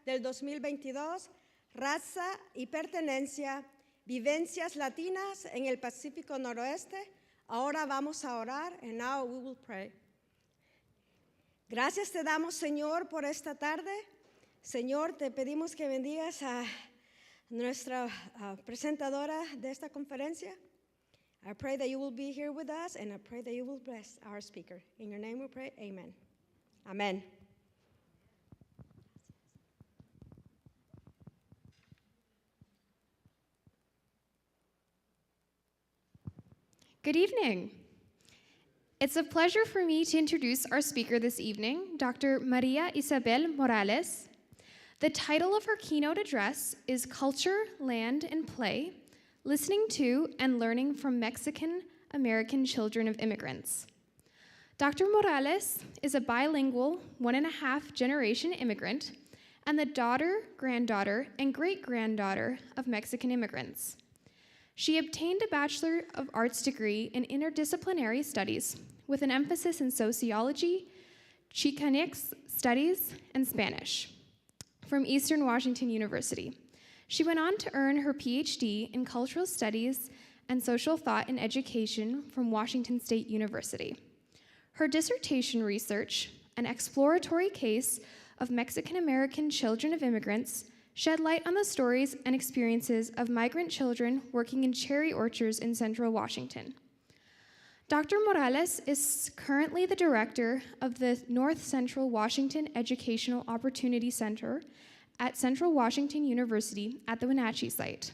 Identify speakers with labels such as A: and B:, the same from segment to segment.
A: del 2022, Raza y Pertenencia, Vivencias Latinas en el Pacífico Noroeste. Ahora vamos a orar, and now we will pray. Gracias te damos, Señor, por esta tarde. Señor, te pedimos que bendigas a nuestra presentadora de esta conferencia. I pray that you will be here with us, and I pray that you will bless our speaker. In your name we pray, amen. Amen.
B: Good evening. It's a pleasure for me to introduce our speaker this evening, Dr. María Isabel Morales. The title of her keynote address is Culture, Land, and Play, Listening to and Learning from Mexican-American Children of Immigrants. Dr. Morales is a bilingual 1.5-generation immigrant and the daughter, granddaughter, and great-granddaughter of Mexican immigrants. She obtained a Bachelor of Arts degree in interdisciplinary studies with an emphasis in sociology, Chicanx studies, and Spanish from Eastern Washington University. She went on to earn her PhD in cultural studies and social thought in education from Washington State University. Her dissertation research, an exploratory case of Mexican-American children of immigrants, shed light on the stories and experiences of migrant children working in cherry orchards in Central Washington. Dr. Morales is currently the director of the North Central Washington Educational Opportunity Center at Central Washington University at the Wenatchee site.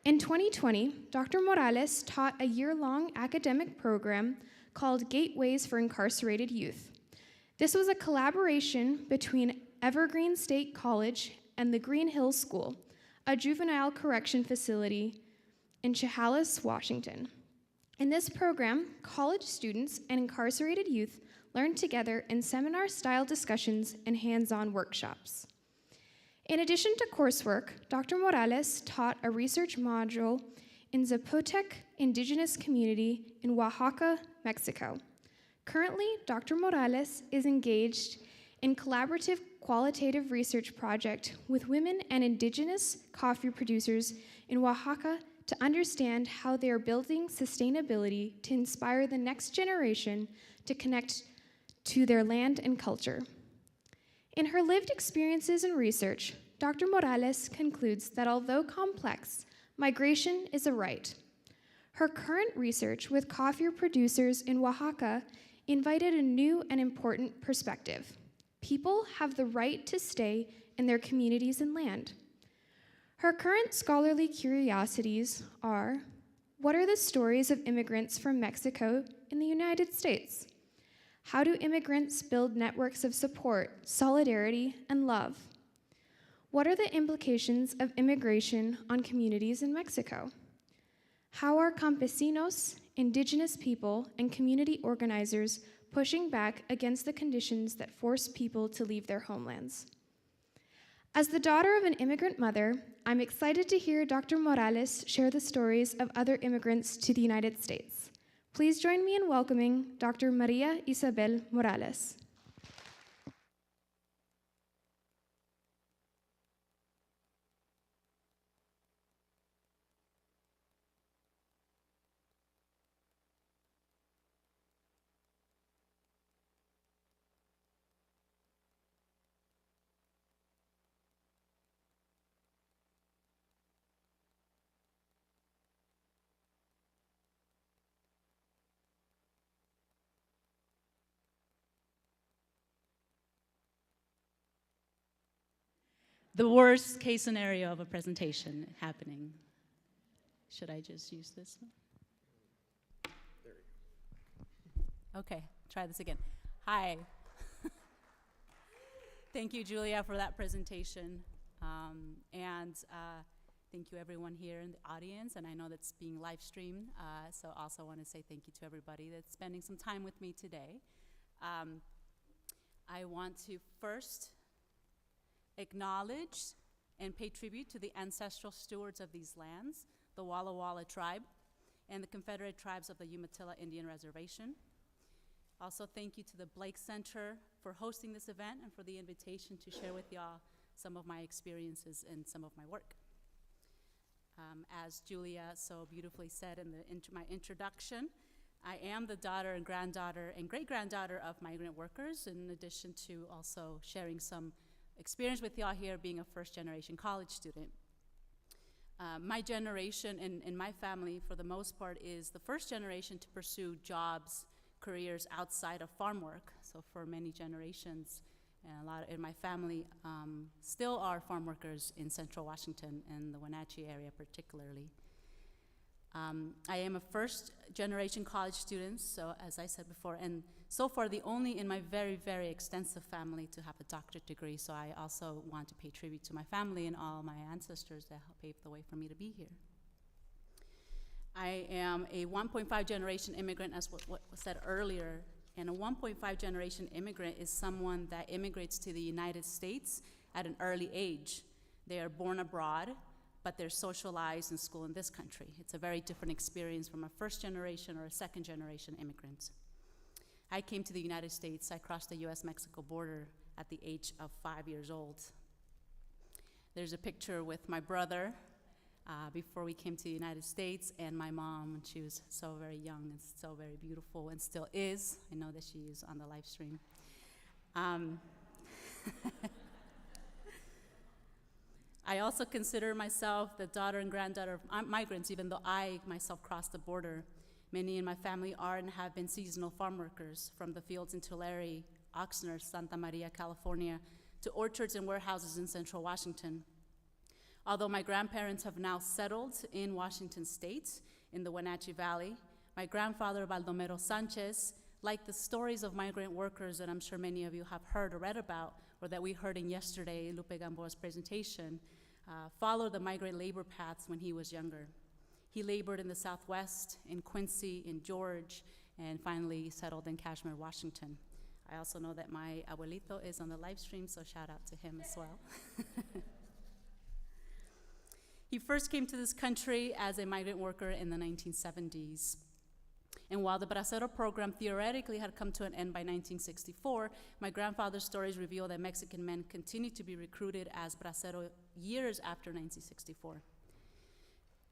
B: In 2020, Dr. Morales taught a year-long academic program called Gateways for Incarcerated Youth. This was a collaboration between Evergreen State College and the Green Hills School, a juvenile correction facility in Chehalis, Washington. In this program, college students and incarcerated youth learned together in seminar-style discussions and hands-on workshops. In addition to coursework, Dr. Morales taught a research module in Zapotec indigenous community in Oaxaca, Mexico. Currently, Dr. Morales is engaged in collaborative qualitative research project with women and indigenous coffee producers in Oaxaca to understand how they are building sustainability to inspire the next generation to connect to their land and culture. In her lived experiences and research, Dr. Morales concludes that although complex, migration is a right. Her current research with coffee producers in Oaxaca invited a new and important perspective. People have the right to stay in their communities and land. Her current scholarly curiosities are: what are the stories of immigrants from Mexico in the United States? How do immigrants build networks of support, solidarity, and love? What are the implications of immigration on communities in Mexico? How are campesinos, indigenous people, and community organizers pushing back against the conditions that force people to leave their homelands? As the daughter of an immigrant mother, I'm excited to hear Dr. Morales share the stories of other immigrants to the United States. Please join me in welcoming Dr. María Isabel Morales.
C: The worst case scenario of a presentation happening. Should I just use this one? There you go. Okay, try this again. Hi. Thank you, Julia, for that presentation. Thank you, everyone here in the audience. And I know that's being live streamed, so also want to say thank you to everybody that's spending some time with me today. I want to first acknowledge and pay tribute to the ancestral stewards of these lands, the Walla Walla tribe, and the Confederate tribes of the Umatilla Indian Reservation. Also, thank you to the Blake Center for hosting this event and for the invitation to share with y'all some of my experiences and some of my work. As Julia so beautifully said in my introduction, I am the daughter and granddaughter and great-granddaughter of migrant workers, in addition to also sharing some experience with y'all here being a first-generation college student. My generation in my family, for the most part, is the first generation to pursue jobs, careers outside of farm work. So for many generations, and a lot in my family still are farm workers in Central Washington and the Wenatchee area particularly. I am a first-generation college student, so as I said before, and so far the only in my very, very extensive family to have a doctorate degree, so I also want to pay tribute to my family and all my ancestors that helped pave the way for me to be here. I am a 1.5 generation immigrant, as what was said earlier, and a 1.5 generation immigrant is someone that immigrates to the United States at an early age. They are born abroad, but they're socialized in school in this country. It's a very different experience from a first generation or a second generation immigrant. I came to the United States. I crossed the US-Mexico border at the age of 5 years old. There's a picture with my brother before we came to the United States, and my mom when she was so very young and so very beautiful, and still is. I know that she is on the live stream. I also consider myself the daughter and granddaughter of migrants, even though I myself crossed the border. Many in my family are and have been seasonal farm workers, from the fields in Tulare, Oxnard, Santa Maria, California, to orchards and warehouses in Central Washington. Although my grandparents have now settled in Washington State, in the Wenatchee Valley, my grandfather, Baldomero Sanchez, like the stories of migrant workers that I'm sure many of you have heard or read about, or that we heard in yesterday, Lupe Gamboa's presentation, followed the migrant labor paths when he was younger. He labored in the Southwest, in Quincy, in George, and finally settled in Kashmir, Washington. I also know that my abuelito is on the live stream, so shout out to him as well. He first came to this country as a migrant worker in the 1970s. And while the Bracero program theoretically had come to an end by 1964, my grandfather's stories reveal that Mexican men continued to be recruited as Bracero years after 1964.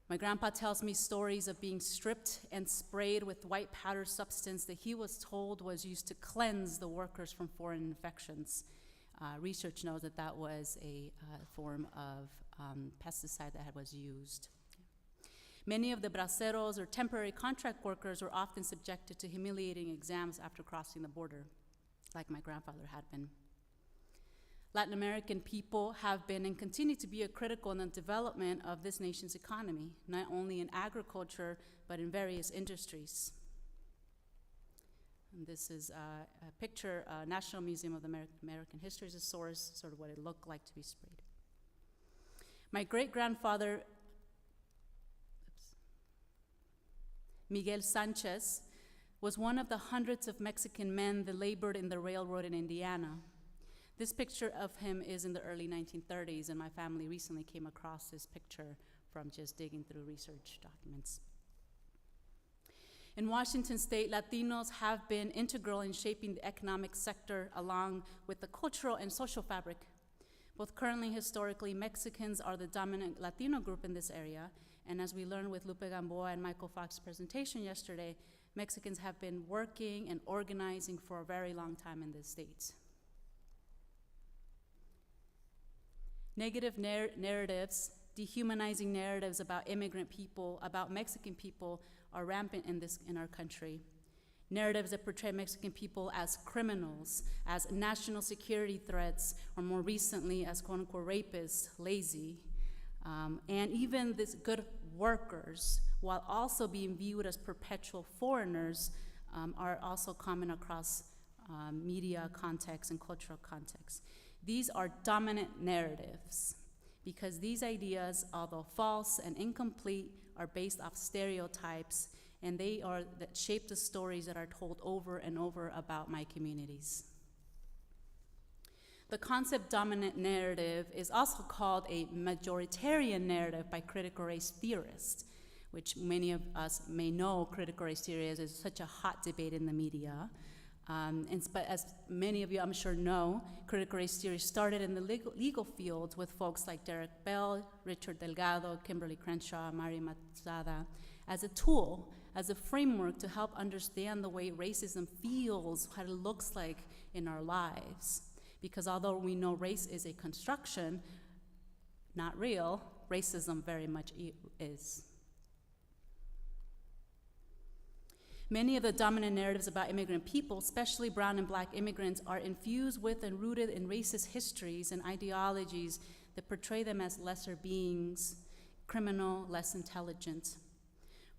C: My grandpa tells me stories of being stripped and sprayed with white powder substance that he was told was used to cleanse the workers from foreign infections. Research knows that that was a form of pesticide that was used. Many of the braceros or temporary contract workers were often subjected to humiliating exams after crossing the border, like my grandfather had been. Latin American people have been and continue to be critical in the development of this nation's economy, not only in agriculture, but in various industries. And this is a picture, National Museum of the American History is a source, sort of what it looked like to be sprayed. My great-grandfather, Miguel Sanchez, was one of the hundreds of Mexican men that labored in the railroad in Indiana. This picture of him is in the early 1930s, and my family recently came across this picture from just digging through research documents. In Washington State, Latinos have been integral in shaping the economic sector along with the cultural and social fabric. Both currently and historically, Mexicans are the dominant Latino group in this area, and as we learned with Lupe Gamboa and Michael Fox's presentation yesterday, Mexicans have been working and organizing for a very long time in this state. Negative narratives, dehumanizing narratives about immigrant people, about Mexican people, are rampant in our country. Narratives that portray Mexican people as criminals, as national security threats, or more recently as quote-unquote rapists, lazy, and even these good workers, while also being viewed as perpetual foreigners, are also common across media contexts and cultural contexts. These are dominant narratives because these ideas, although false and incomplete, are based off stereotypes, and they are that shape the stories that are told over and over about my communities. The concept dominant narrative is also called a majoritarian narrative by critical race theorists, which many of us may know critical race theory is such a hot debate in the media. But as many of you, I'm sure, know, critical race theory started in the legal field with folks like Derek Bell, Richard Delgado, Kimberly Crenshaw, Mari Matsada, as a tool, as a framework to help understand the way racism feels, what it looks like in our lives. Because although we know race is a construction, not real, racism very much is. Many of the dominant narratives about immigrant people, especially brown and black immigrants, are infused with and rooted in racist histories and ideologies that portray them as lesser beings, criminal, less intelligent.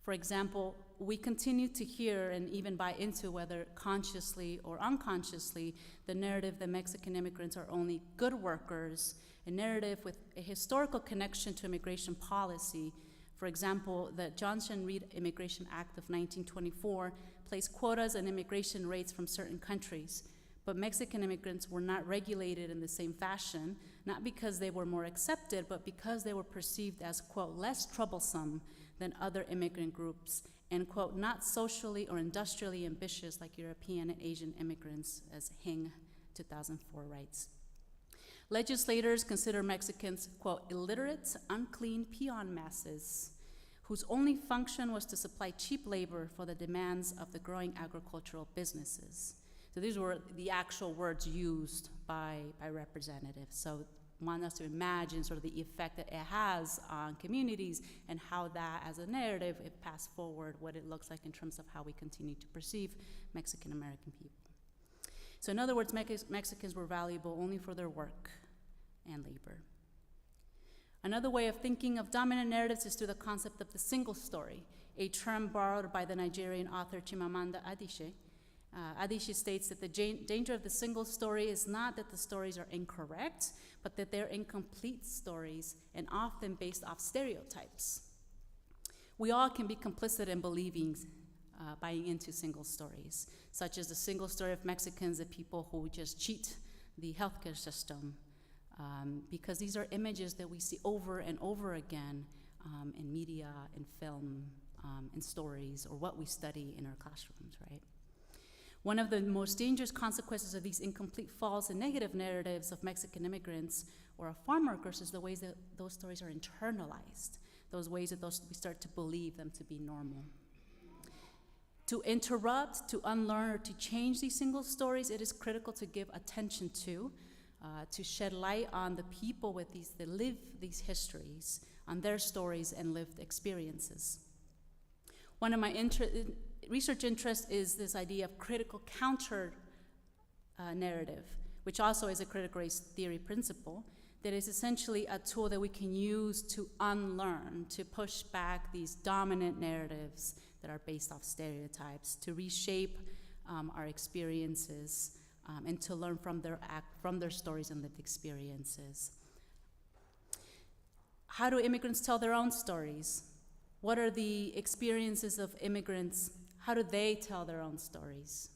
C: For example, we continue to hear and even buy into, whether consciously or unconsciously, the narrative that Mexican immigrants are only good workers, a narrative with a historical connection to immigration policy. For example, the Johnson-Reed Immigration Act of 1924 placed quotas and immigration rates from certain countries, but Mexican immigrants were not regulated in the same fashion, not because they were more accepted, but because they were perceived as, quote, less troublesome than other immigrant groups, and, quote, not socially or industrially ambitious like European and Asian immigrants, as Hing 2004 writes. Legislators consider Mexicans, quote, illiterate, unclean peon masses, whose only function was to supply cheap labor for the demands of the growing agricultural businesses. So these were the actual words used by representatives. So want us to imagine sort of the effect that it has on communities and how that, as a narrative, it passed forward, what it looks like in terms of how we continue to perceive Mexican American people. So in other words, Mexicans were valuable only for their work and labor. Another way of thinking of dominant narratives is through the concept of the single story, a term borrowed by the Nigerian author Chimamanda Adichie. Adichie states that the danger of the single story is not that the stories are incorrect, but that they're incomplete stories and often based off stereotypes. We all can be complicit in buying into single stories, such as the single story of Mexicans, the people who just cheat the healthcare system, because these are images that we see over and over again in media, in film, in stories, or what we study in our classrooms, right? One of the most dangerous consequences of these incomplete, false, and negative narratives of Mexican immigrants or of farm workers is the ways that those stories are internalized, those ways that we start to believe them to be normal. To interrupt, to unlearn, or to change these single stories, it is critical to give attention to shed light on the people that live these histories, on their stories and lived experiences. One of my research interests is this idea of critical counter narrative, which also is a critical race theory principle, that is essentially a tool that we can use to unlearn, to push back these dominant narratives that are based off stereotypes, to reshape our experiences, and to learn from their stories and lived experiences. How do immigrants tell their own stories? What are the experiences of immigrants? How do they tell their own stories?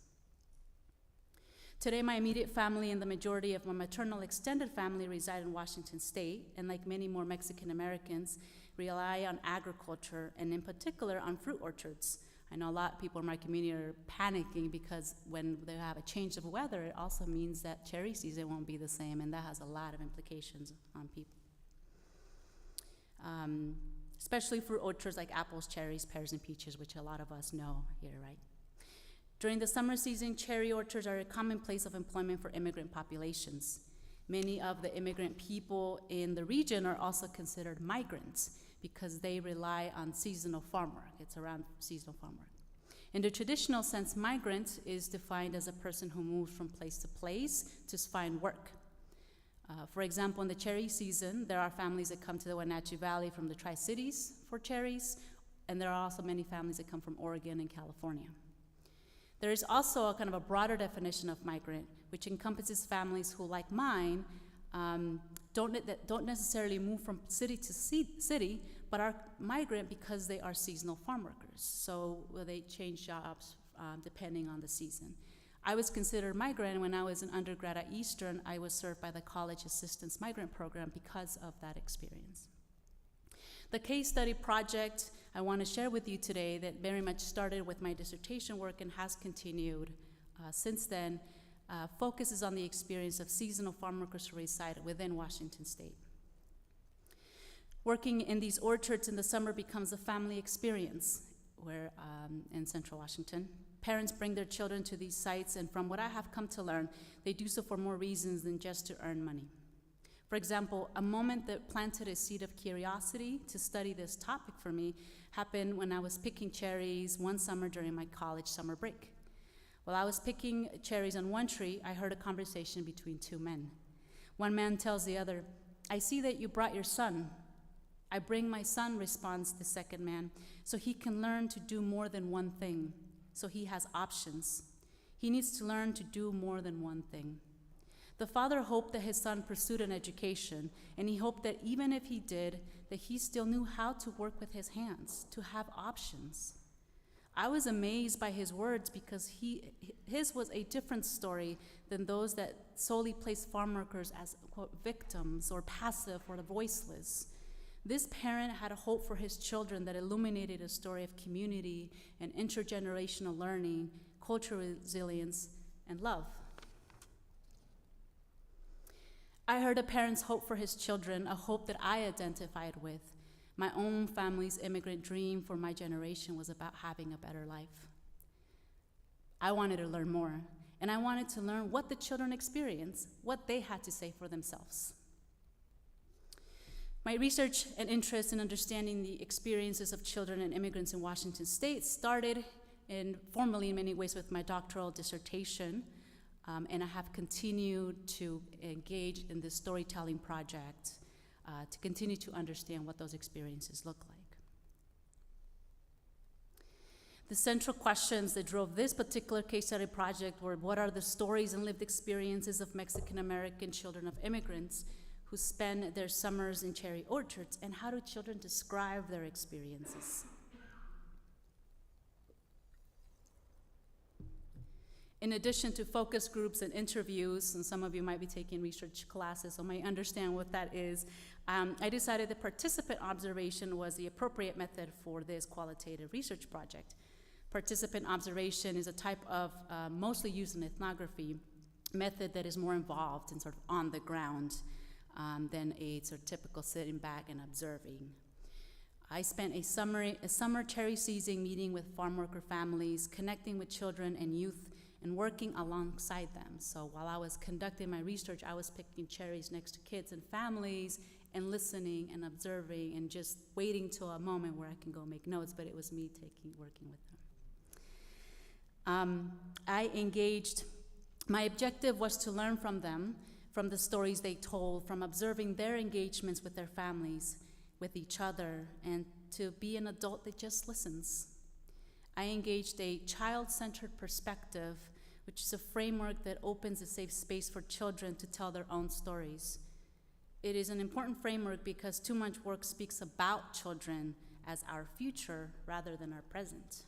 C: Today, my immediate family and the majority of my maternal extended family reside in Washington State, and like many more Mexican Americans, rely on agriculture, and in particular on fruit orchards. I know a lot of people in my community are panicking because when they have a change of weather, it also means that cherry season won't be the same, and that has a lot of implications on people. Especially fruit orchards like apples, cherries, pears, and peaches, which a lot of us know here, right? During the summer season, cherry orchards are a common place of employment for immigrant populations. Many of the immigrant people in the region are also considered migrants because they rely on seasonal farm work. It's around seasonal farm work. In the traditional sense, migrant is defined as a person who moves from place to find work. For example, in the cherry season, there are families that come to the Wenatchee Valley from the Tri-Cities for cherries, and there are also many families that come from Oregon and California. There is also a kind of a broader definition of migrant, which encompasses families who, like mine, don't necessarily move from city to city, but are migrant because they are seasonal farm workers. So they change jobs depending on the season. I was considered migrant when I was an undergrad at Eastern. I was served by the College Assistance Migrant Program because of that experience. The case study project I want to share with you today that very much started with my dissertation work and has continued since then focuses on the experience of seasonal farm workers who reside within Washington state. Working in these orchards in the summer becomes a family experience where in Central Washington. Parents bring their children to these sites, and from what I have come to learn, they do so for more reasons than just to earn money. For example, a moment that planted a seed of curiosity to study this topic for me happened when I was picking cherries one summer during my college summer break. While I was picking cherries on one tree, I heard a conversation between two men. One man tells the other, "I see that you brought your son." "I bring my son," responds the second man, "so he can learn to do more than one thing, so he has options. He needs to learn to do more than one thing." The father hoped that his son pursued an education, and he hoped that even if he did, that he still knew how to work with his hands, to have options. I was amazed by his words because his was a different story than those that solely place farm workers as, quote, victims or passive or voiceless. This parent had a hope for his children that illuminated a story of community and intergenerational learning, cultural resilience, and love. I heard a parent's hope for his children, a hope that I identified with. My own family's immigrant dream for my generation was about having a better life. I wanted to learn more, and I wanted to learn what the children experienced, what they had to say for themselves. My research and interest in understanding the experiences of children and immigrants in Washington state started formally in many ways with my doctoral dissertation, and I have continued to engage in this storytelling project to continue to understand what those experiences look like. The central questions that drove this particular case study project were: what are the stories and lived experiences of Mexican American children of immigrants who spend their summers in cherry orchards, and how do children describe their experiences? In addition to focus groups and interviews, and some of you might be taking research classes, so might understand what that is, I decided that participant observation was the appropriate method for this qualitative research project. Participant observation is a type of mostly used in ethnography method that is more involved and sort of on the ground than a sort of typical sitting back and observing. I spent a summer cherry season meeting with farm worker families, connecting with children and youth, and working alongside them. So while I was conducting my research, I was picking cherries next to kids and families and listening and observing and just waiting till a moment where I can go make notes, but it was me working with them. I engaged, my objective was to learn from them, from the stories they told, from observing their engagements with their families, with each other, and to be an adult that just listens. I engaged a child-centered perspective, which is a framework that opens a safe space for children to tell their own stories. It is an important framework because too much work speaks about children as our future rather than our present.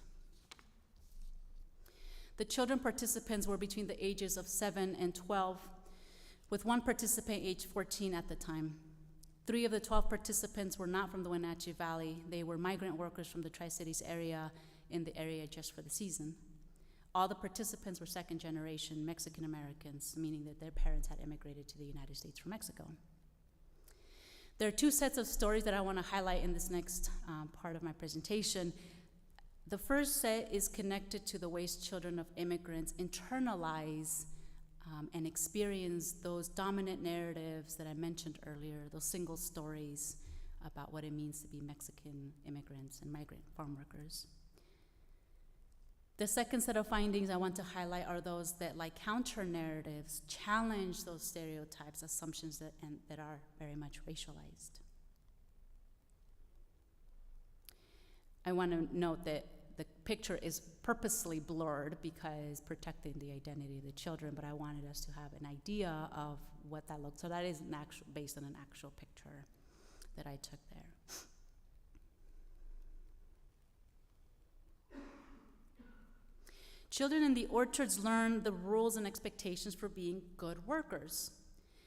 C: The children participants were between the ages of 7 and 12, with one participant aged 14 at the time. 3 of the 12 participants were not from the Wenatchee Valley. They were migrant workers from the Tri-Cities area, in the area just for the season. All the participants were second-generation Mexican Americans, meaning that their parents had immigrated to the United States from Mexico. There are 2 sets of stories that I want to highlight in this next part of my presentation. The first set is connected to the ways children of immigrants internalize and experience those dominant narratives that I mentioned earlier, those single stories about what it means to be Mexican immigrants and migrant farm workers. The second set of findings I want to highlight are those that, like counter narratives, challenge those stereotypes, assumptions that are very much racialized. I want to note that the picture is purposely blurred because protecting the identity of the children, but I wanted us to have an idea of what that looked. So that is based on an actual picture that I took there. Children in the orchards learn the rules and expectations for being good workers.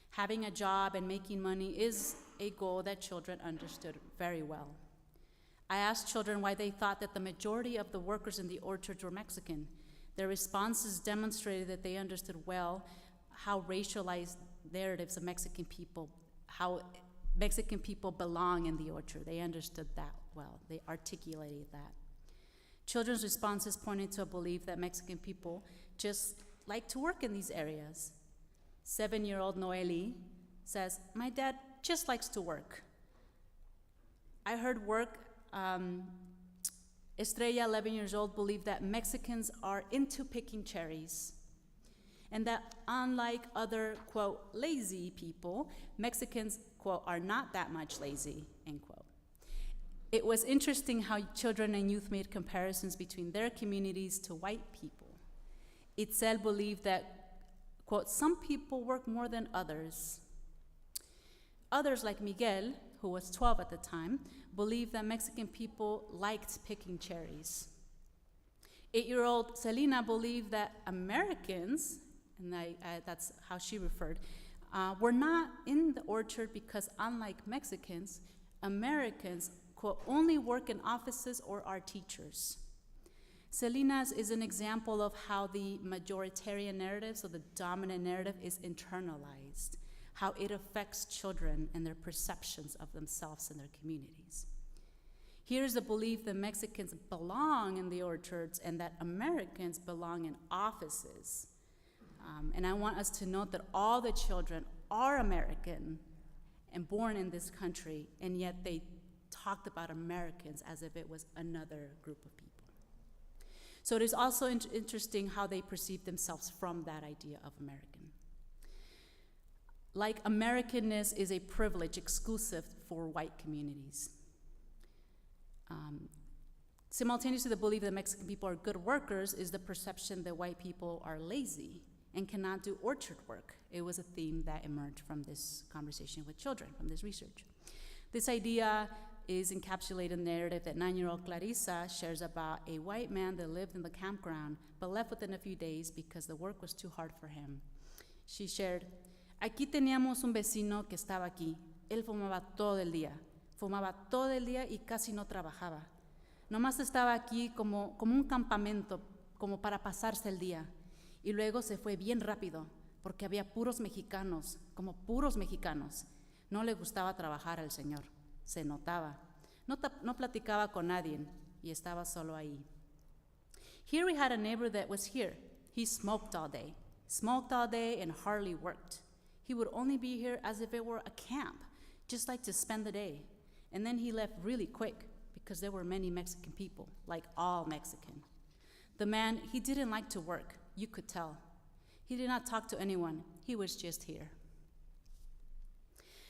C: Having a job and making money is a goal that children understood very well. I asked children why they thought that the majority of the workers in the orchards were Mexican. Their responses demonstrated that they understood well how racialized narratives of Mexican people, how Mexican people belong in the orchard. They understood that well. They articulated that. Children's responses pointed to a belief that Mexican people just like to work in these areas. 7-year-old Noeli says, "My dad just likes to work." I heard work. Estrella, 11 years old, believed that Mexicans are into picking cherries, and that unlike other, quote, lazy people, Mexicans, quote, are not that much lazy, end quote. It was interesting how children and youth made comparisons between their communities to white people. Itzel believed that, quote, some people work more than others. Others, like Miguel, who was 12 at the time, believed that Mexican people liked picking cherries. 8-year-old Selena believed that Americans, and that's how she referred, were not in the orchard because, unlike Mexicans, Americans, quote, only work in offices or are teachers. Selena's is an example of how the majoritarian narrative, so the dominant narrative, is internalized, how it affects children and their perceptions of themselves and their communities. Here's the belief that Mexicans belong in the orchards and that Americans belong in offices. And I want us to note that all the children are American and born in this country, and yet they talked about Americans as if it was another group of people. So it is also interesting how they perceive themselves from that idea of American. Like Americanness is a privilege exclusive for white communities. Simultaneous to the belief that Mexican people are good workers is the perception that white people are lazy and cannot do orchard work. It was a theme that emerged from this conversation with children, from this research. This idea is encapsulated in the narrative that 9-year-old Clarissa shares about a white man that lived in the campground but left within a few days because the work was too hard for him. She shared, "Aquí teníamos un vecino que estaba aquí. Él fumaba todo el día y casi no trabajaba. Nomás estaba aquí como un campamento, como para pasarse el día. Y luego se fue bien rápido, porque había puros mexicanos, como puros mexicanos. No le gustaba trabajar al señor, se notaba. No platicaba con nadie y estaba solo ahí." Here we had a neighbor that was here. He smoked all day and hardly worked. He would only be here as if it were a camp, just like to spend the day. And then he left really quick because there were many Mexican people, like all Mexican. The man, he didn't like to work, you could tell. He did not talk to anyone, he was just here.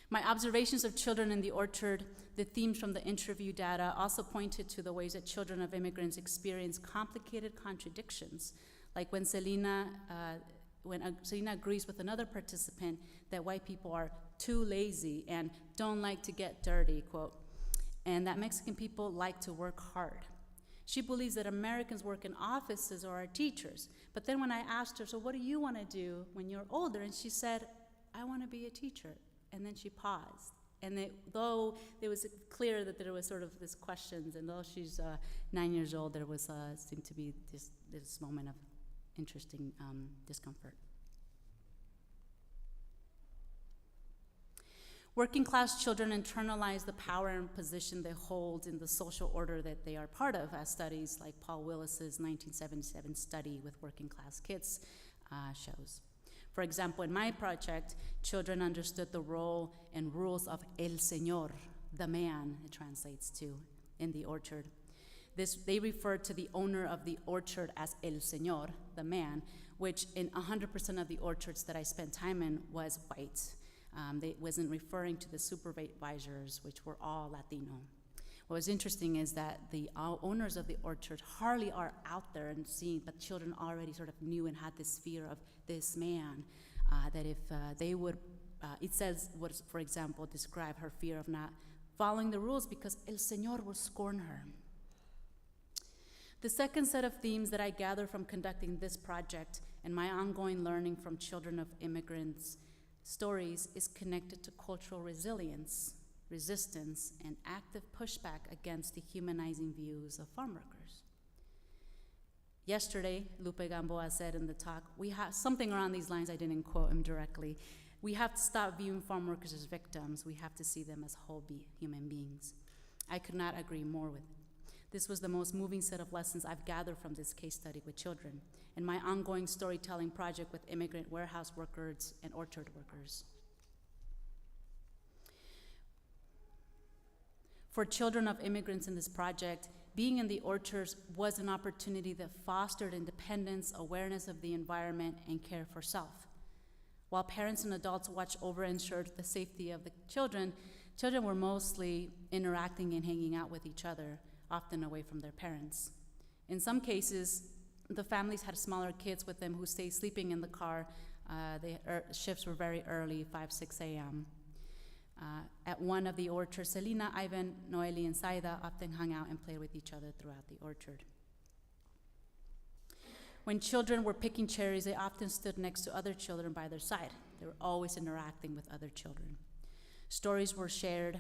C: My observations of children in the orchard, the themes from the interview data, also pointed to the ways that children of immigrants experience complicated contradictions, like when Selena agrees with another participant that white people are too lazy and don't like to get dirty, quote, and that Mexican people like to work hard. She believes that Americans work in offices or are teachers. But then when I asked her, "So what do you want to do when you're older?" And she said, "I want to be a teacher." And then she paused. And though it was clear that there was sort of this questions, and though she's 9 years old, there was seemed to be this moment of interesting discomfort. Working class children internalize the power and position they hold in the social order that they are part of, as studies like Paul Willis's 1977 study with working class kids shows. For example, in my project, children understood the role and rules of el señor, the man, it translates to, in the orchard. They referred to the owner of the orchard as el señor, the man, which in 100% of the orchards that I spent time in was white. They wasn't referring to the supervisors, which were all Latino. What was interesting is that the owners of the orchard hardly are out there and seeing, but children already sort of knew and had this fear of this man, that if they would, it says, for example, describe her fear of not following the rules because el señor will scorn her. The second set of themes that I gather from conducting this project and my ongoing learning from children of immigrants' stories is connected to cultural resilience, resistance, and active pushback against dehumanizing views of farm workers. Yesterday, Lupe Gamboa said in the talk, we have something around these lines, I didn't quote him directly. We have to stop viewing farm workers as victims. We have to see them as whole human beings. I could not agree more with it. This was the most moving set of lessons I've gathered from this case study with children and my ongoing storytelling project with immigrant warehouse workers and orchard workers. For children of immigrants in this project, being in the orchards was an opportunity that fostered independence, awareness of the environment, and care for self. While parents and adults watched over and ensured the safety of the children were mostly interacting and hanging out with each other, often away from their parents. In some cases, the families had smaller kids with them who stayed sleeping in the car. Shifts were very early, 5, 6 a.m. At one of the orchards, Selena, Ivan, Noeli, and Saida often hung out and played with each other throughout the orchard. When children were picking cherries, they often stood next to other children by their side. They were always interacting with other children. Stories were shared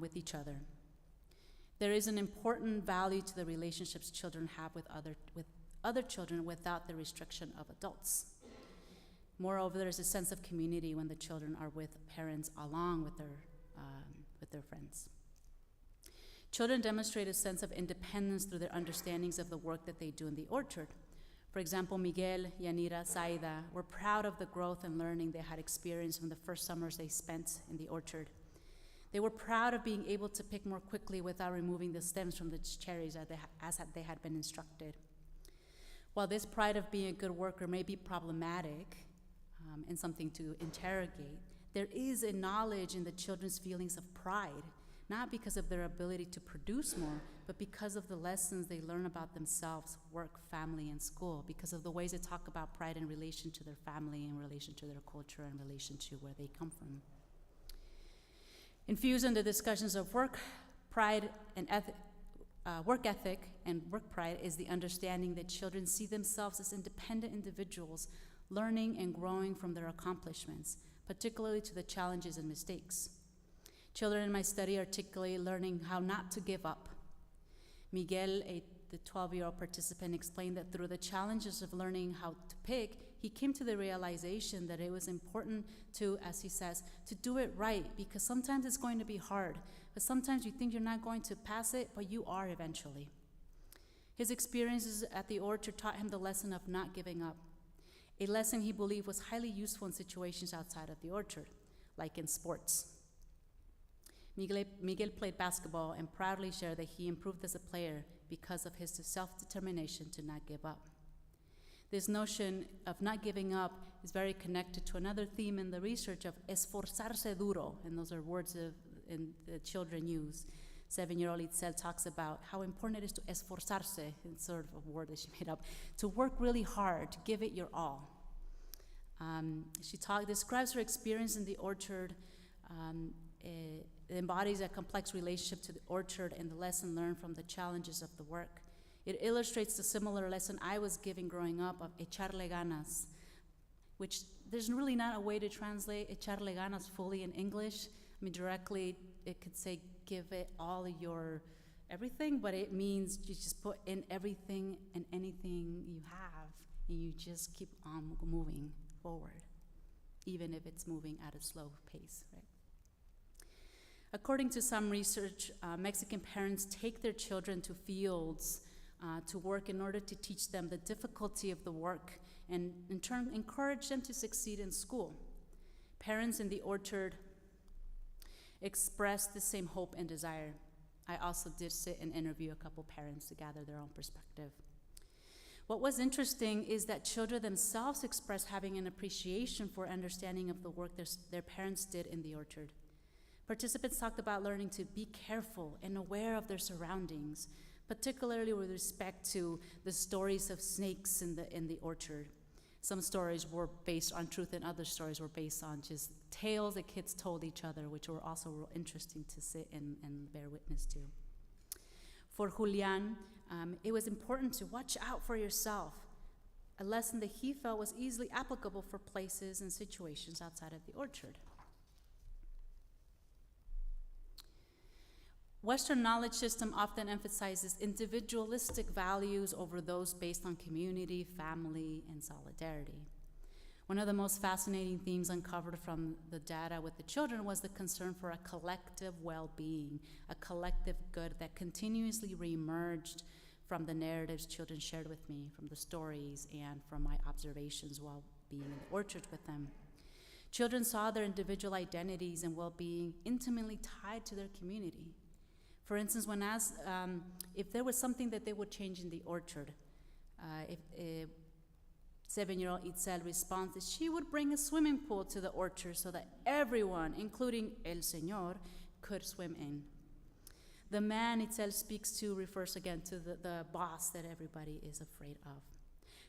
C: with each other. There is an important value to the relationships children have with other children without the restriction of adults. Moreover, there's a sense of community when the children are with parents along with their friends. Children demonstrate a sense of independence through their understandings of the work that they do in the orchard. For example, Miguel, Yanira, Saida were proud of the growth and learning they had experienced from the first summers they spent in the orchard. They were proud of being able to pick more quickly without removing the stems from the cherries as they had been instructed. While this pride of being a good worker may be problematic, and something to interrogate, there is a knowledge in the children's feelings of pride, not because of their ability to produce more, but because of the lessons they learn about themselves, work, family, and school, because of the ways they talk about pride in relation to their family, in relation to their culture, in relation to where they come from. Infused in the discussions of work, pride, and work ethic and work pride is the understanding that children see themselves as independent individuals learning and growing from their accomplishments, particularly to the challenges and mistakes. Children in my study articulate learning how not to give up. Miguel, the 12-year-old participant, explained that through the challenges of learning how to pick, he came to the realization that it was important to, as he says, to do it right, because sometimes it's going to be hard, but sometimes you think you're not going to pass it, but you are eventually. His experiences at the orchard taught him the lesson of not giving up, a lesson he believed was highly useful in situations outside of the orchard, like in sports. Miguel played basketball and proudly shared that he improved as a player because of his self-determination to not give up. This notion of not giving up is very connected to another theme in the research of esforzarse duro, and those are words that children use. 7-year-old Itzel talks about how important it is to esforzarse, it's sort of a word that she made up, to work really hard, to give it your all. She describes her experience in the orchard. It embodies a complex relationship to the orchard and the lesson learned from the challenges of the work. It illustrates the similar lesson I was given growing up of echarle ganas, which there's really not a way to translate echarle ganas fully in English. I mean, directly, it could say give it all your everything, but it means you just put in everything and anything you have, and you just keep on moving forward, even if it's moving at a slow pace, right? According to some research, Mexican parents take their children to fields to work in order to teach them the difficulty of the work and in turn encourage them to succeed in school. Parents in the orchard expressed the same hope and desire. I also did sit and interview a couple parents to gather their own perspective. What was interesting is that children themselves expressed having an appreciation for understanding of the work their parents did in the orchard. Participants talked about learning to be careful and aware of their surroundings, particularly with respect to the stories of snakes in the orchard. Some stories were based on truth and other stories were based on just tales that kids told each other, which were also real interesting to sit and bear witness to. For Julian, it was important to watch out for yourself, a lesson that he felt was easily applicable for places and situations outside of the orchard. Western knowledge system often emphasizes individualistic values over those based on community, family, and solidarity. One of the most fascinating themes uncovered from the data with the children was the concern for a collective well-being, a collective good that continuously reemerged from the narratives children shared with me, from the stories, and from my observations while being in the orchard with them. Children saw their individual identities and well-being intimately tied to their community. For instance, when asked if there was something that they would change in the orchard, if 7-year-old Itzel responds that she would bring a swimming pool to the orchard so that everyone, including El Señor, could swim in. The man Itzel speaks to refers again to the boss that everybody is afraid of.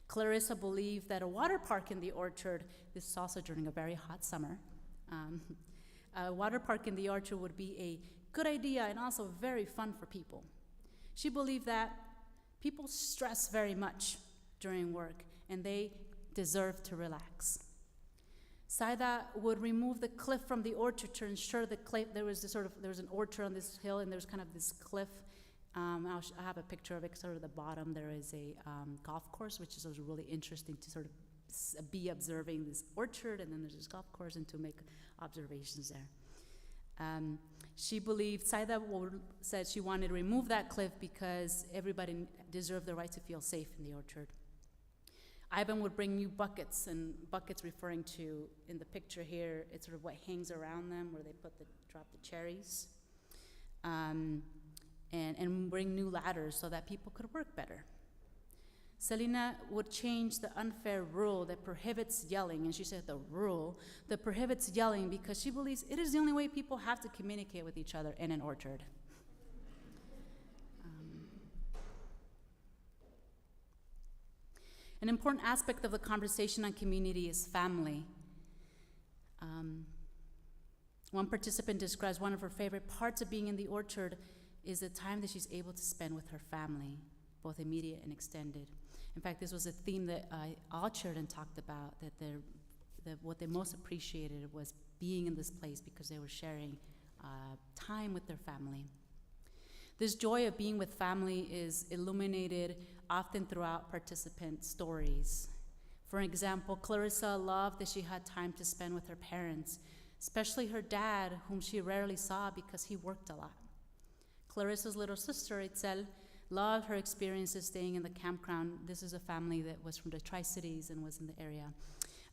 C: Clarissa believed that a water park in the orchard, this is also during a very hot summer, a water park in the orchard would be a good idea and also very fun for people. She believed that people stress very much during work and they deserve to relax. Saida would remove the cliff from the orchard to ensure the cliff, there was an orchard on this hill and there was kind of this cliff. I have a picture of it, sort of the bottom, there is a golf course, which is really interesting to sort of be observing this orchard, and then there's this golf course and to make observations there. She believed, Saida said she wanted to remove that cliff because everybody deserved the right to feel safe in the orchard. Ivan would bring new buckets, and buckets referring to, in the picture here, it's sort of what hangs around them where they drop the cherries. And bring new ladders so that people could work better. Selena would change the unfair rule that prohibits yelling, and she said the rule that prohibits yelling because she believes it is the only way people have to communicate with each other in an orchard. An important aspect of the conversation on community is family. One participant describes one of her favorite parts of being in the orchard is the time that she's able to spend with her family, both immediate and extended. In fact, this was a theme that all children talked about, that what they most appreciated was being in this place because they were sharing time with their family. This joy of being with family is illuminated often throughout participant stories. For example, Clarissa loved that she had time to spend with her parents, especially her dad, whom she rarely saw because he worked a lot. Clarissa's little sister, Itzel, loved her experiences staying in the campground. This is a family that was from the Tri-Cities and was in the area.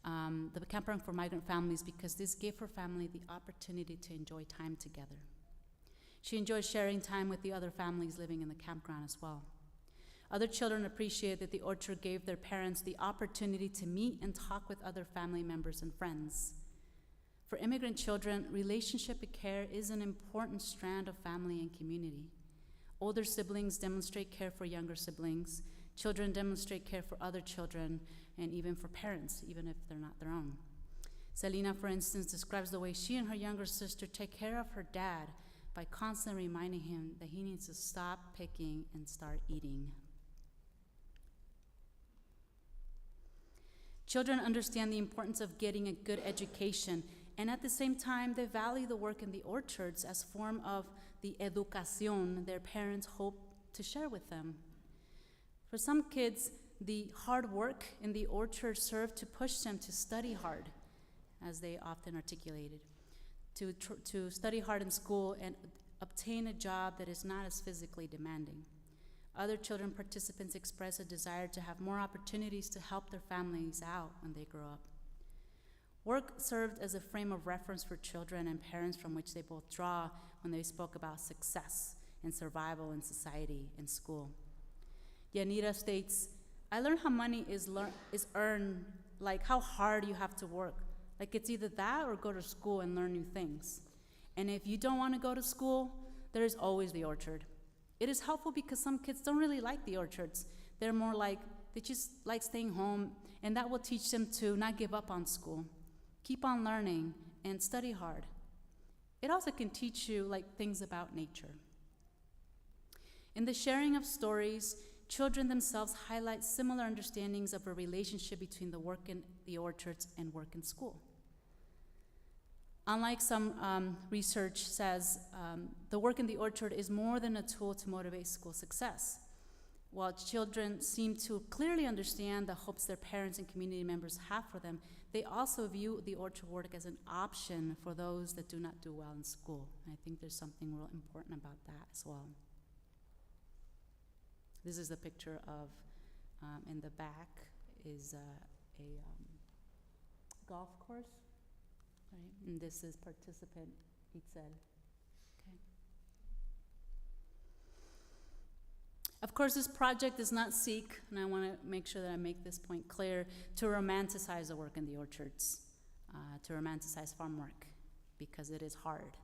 C: The campground for migrant families, because this gave her family the opportunity to enjoy time together. She enjoyed sharing time with the other families living in the campground as well. Other children appreciated that the orchard gave their parents the opportunity to meet and talk with other family members and friends. For immigrant children, relationship and care is an important strand of family and community. Older siblings demonstrate care for younger siblings. Children demonstrate care for other children, and even for parents, even if they're not their own. Selena, for instance, describes the way she and her younger sister take care of her dad by constantly reminding him that he needs to stop picking and start eating. Children understand the importance of getting a good education, and at the same time, they value the work in the orchards as a form of the educación their parents hope to share with them. For some kids, the hard work in the orchard served to push them to study hard, as they often articulated, to study hard in school and obtain a job that is not as physically demanding. Other children participants express a desire to have more opportunities to help their families out when they grow up. Work served as a frame of reference for children and parents from which they both draw when they spoke about success and survival in society and school. Yanira states, I learned how money is earned, like how hard you have to work. Like it's either that or go to school and learn new things. And if you don't want to go to school, there is always the orchard. It is helpful because some kids don't really like the orchards. They're more like, they just like staying home, and that will teach them to not give up on school. Keep on learning and study hard. It also can teach you like things about nature. In the sharing of stories, children themselves highlight similar understandings of a relationship between the work in the orchards and work in school. Unlike some research says, the work in the orchard is more than a tool to motivate school success. While children seem to clearly understand the hopes their parents and community members have for them, they also view the orchard work as an option for those that do not do well in school. And I think there's something real important about that as well. This is a picture of, in the back is a golf course, right? And this is participant Itzel. Okay. Of course, this project does not seek, and I want to make sure that I make this point clear, to romanticize the work in the orchards, to romanticize farm work, because it is hard.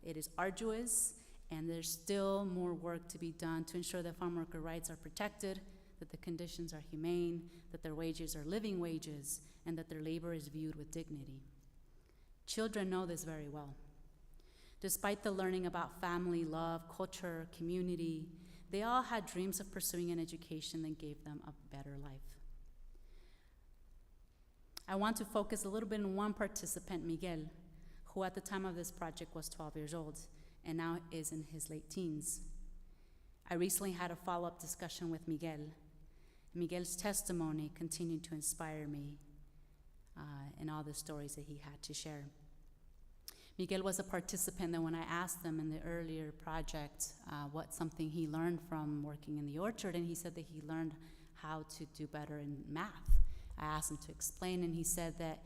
C: It is arduous, and there's still more work to be done to ensure that farm worker rights are protected, that the conditions are humane, that their wages are living wages, and that their labor is viewed with dignity. Children know this very well. Despite the learning about family, love, culture, community, they all had dreams of pursuing an education that gave them a better life. I want to focus a little bit on one participant, Miguel, who at the time of this project was 12 years old and now is in his late teens. I recently had a follow-up discussion with Miguel. Miguel's testimony continued to inspire me in all the stories that he had to share. Miguel was a participant that when I asked him in the earlier project what something he learned from working in the orchard, and he said that he learned how to do better in math. I asked him to explain, and he said that,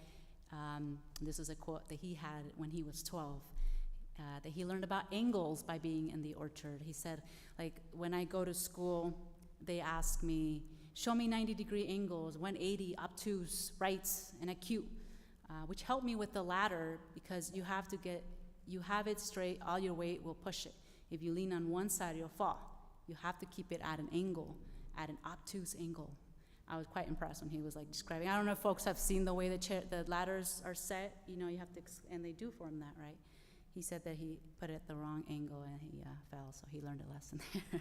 C: this is a quote that he had when he was 12, that he learned about angles by being in the orchard. He said, like, when I go to school, they ask me, show me 90-degree angles, 180, obtuse, rights, and acute. Which helped me with the ladder, because you have it straight, all your weight will push it. If you lean on one side, you'll fall. You have to keep it at an angle, at an obtuse angle. I was quite impressed when he was like describing. I don't know if folks have seen the way the ladders are set. You know, you have to, and they do form that, right? He said that he put it at the wrong angle and he fell, so he learned a lesson there.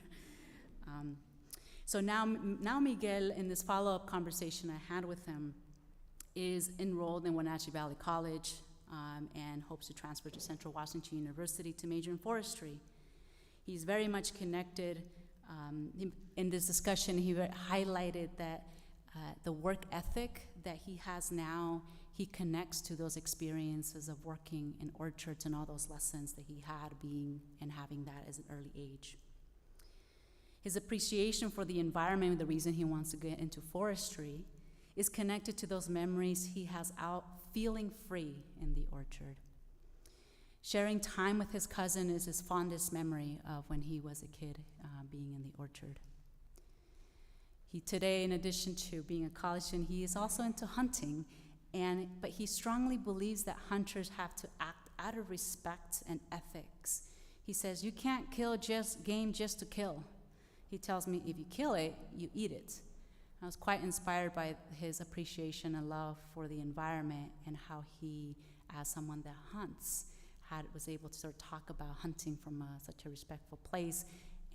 C: So now Miguel, in this follow-up conversation I had with him, is enrolled in Wenatchee Valley College and hopes to transfer to Central Washington University to major in forestry. He's very much connected. In this discussion, he highlighted that the work ethic that he has now, he connects to those experiences of working in orchards and all those lessons that he had being and having that as an early age. His appreciation for the environment, the reason he wants to get into forestry, is connected to those memories he has out feeling free in the orchard. Sharing time with his cousin is his fondest memory of when he was a kid being in the orchard. He today, in addition to being a college student, he is also into hunting, but he strongly believes that hunters have to act out of respect and ethics. He says, you can't kill game just to kill. He tells me, if you kill it, you eat it. I was quite inspired by his appreciation and love for the environment and how he, as someone that hunts, was able to sort of talk about hunting from such a respectful place,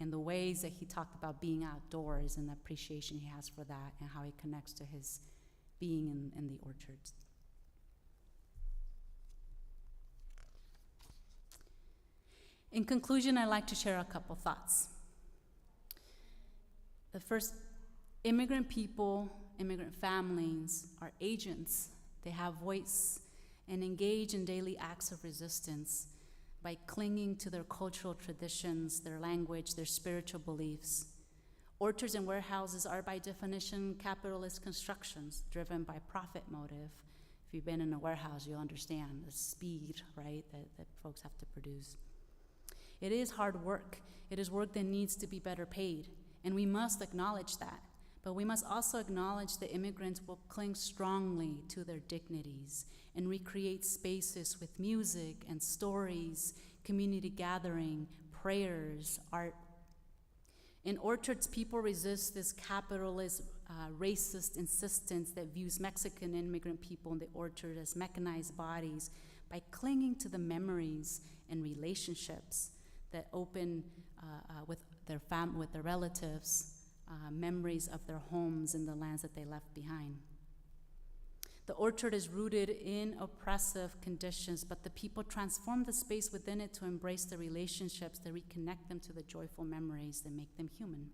C: and the ways that he talked about being outdoors and the appreciation he has for that and how he connects to his being in the orchards. In conclusion, I'd like to share a couple thoughts. The first, immigrant people, immigrant families are agents. They have voice and engage in daily acts of resistance by clinging to their cultural traditions, their language, their spiritual beliefs. Orchards and warehouses are by definition capitalist constructions driven by profit motive. If you've been in a warehouse, you'll understand the speed, right, that folks have to produce. It is hard work. It is work that needs to be better paid, and we must acknowledge that. But we must also acknowledge that immigrants will cling strongly to their dignities and recreate spaces with music and stories, community gathering, prayers, art. In orchards, people resist this capitalist, racist insistence that views Mexican immigrant people in the orchard as mechanized bodies by clinging to the memories and relationships that open with their relatives, memories of their homes and the lands that they left behind. The orchard is rooted in oppressive conditions, but the people transform the space within it to embrace the relationships that reconnect them to the joyful memories that make them human.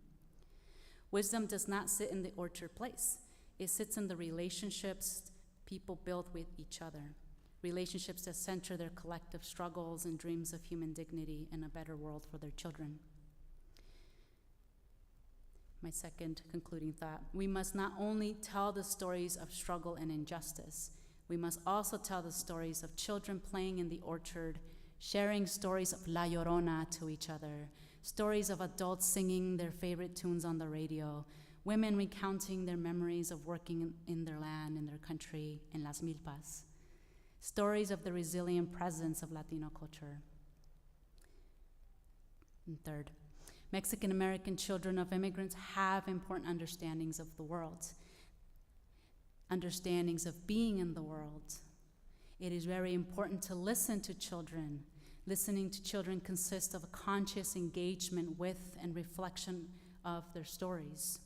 C: Wisdom does not sit in the orchard place. It sits in the relationships people build with each other, relationships that center their collective struggles and dreams of human dignity and a better world for their children. My second concluding thought, we must not only tell the stories of struggle and injustice, we must also tell the stories of children playing in the orchard, sharing stories of La Llorona to each other, stories of adults singing their favorite tunes on the radio, women recounting their memories of working in their land, in their country, in Las Milpas, stories of the resilient presence of Latino culture. And third, Mexican American children of immigrants have important understandings of the world, understandings of being in the world. It is very important to listen to children. Listening to children consists of a conscious engagement with and reflection of their stories.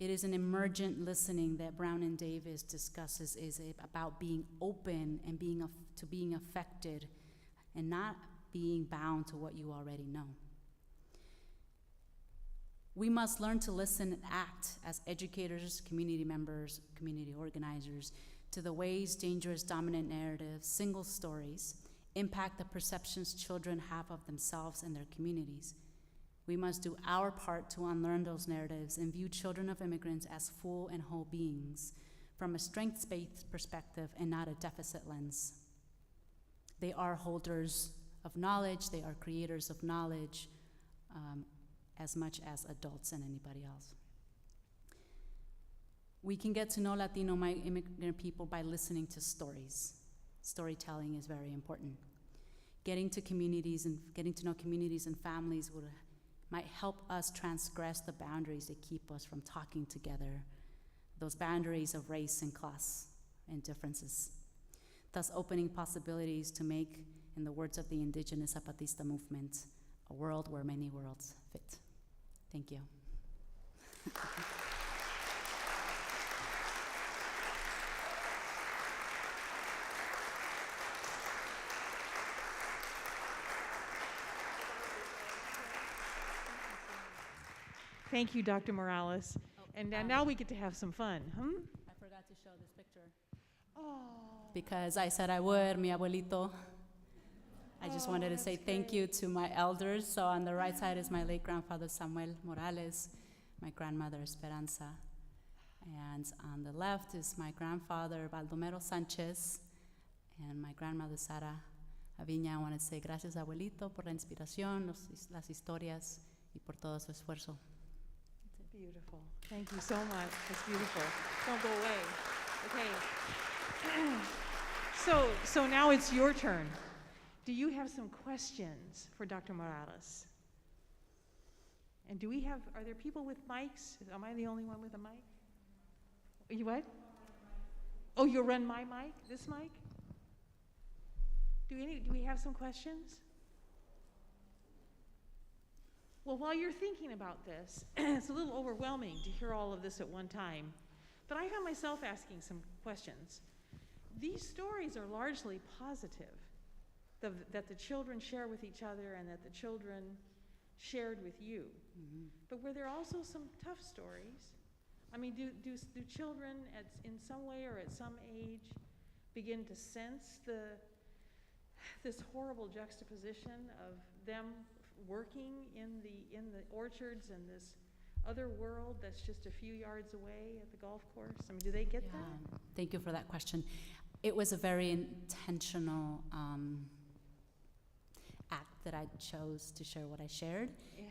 C: It is an emergent listening that Brown and Davis discusses is about being open and being affected and not being bound to what you already know. We must learn to listen and act as educators, community members, community organizers to the ways dangerous dominant narratives, single stories, impact the perceptions children have of themselves and their communities. We must do our part to unlearn those narratives and view children of immigrants as full and whole beings from a strengths-based perspective and not a deficit lens. They are holders of knowledge, they are creators of knowledge, as much as adults and anybody else. We can get to know Latino immigrant people by listening to stories. Storytelling is very important. Getting to know communities and families might help us transgress the boundaries that keep us from talking together, those boundaries of race and class and differences, thus opening possibilities to make, in the words of the indigenous Zapatista movement, a world where many worlds fit. Thank you.
D: Thank you, Dr. Morales. And now we get to have some fun.
C: I forgot to show this picture. Oh. Because I said I would, mi abuelito. I just wanted to say thank you to my elders. So on the right side is my late grandfather, Samuel Morales, my grandmother, Esperanza. And on the left is my grandfather, Baldomero Sanchez, and my grandmother, Sara Aviña. I want to say gracias, abuelito, por la inspiración, las historias, y por todo su esfuerzo.
D: Beautiful. Thank you so much. That's beautiful. Don't go away. Okay. So now it's your turn. Do you have some questions for Dr. Morales? And are there people with mics? Am I the only one with a mic? You what? Oh, you'll run my mic? This mic? Do we have some questions? Well, while you're thinking about this, it's a little overwhelming to hear all of this at one time, but I found myself asking some questions. These stories are largely positive, that the children share with each other and that the children shared with you. Mm-hmm. But were there also some tough stories? I mean, do children in some way or at some age begin to sense this horrible juxtaposition of them working in the orchards and this other world that's just a few yards away at the golf course? I mean, do they get that?
C: Thank you for that question. It was a very intentional act that I chose to share what I shared. Yeah.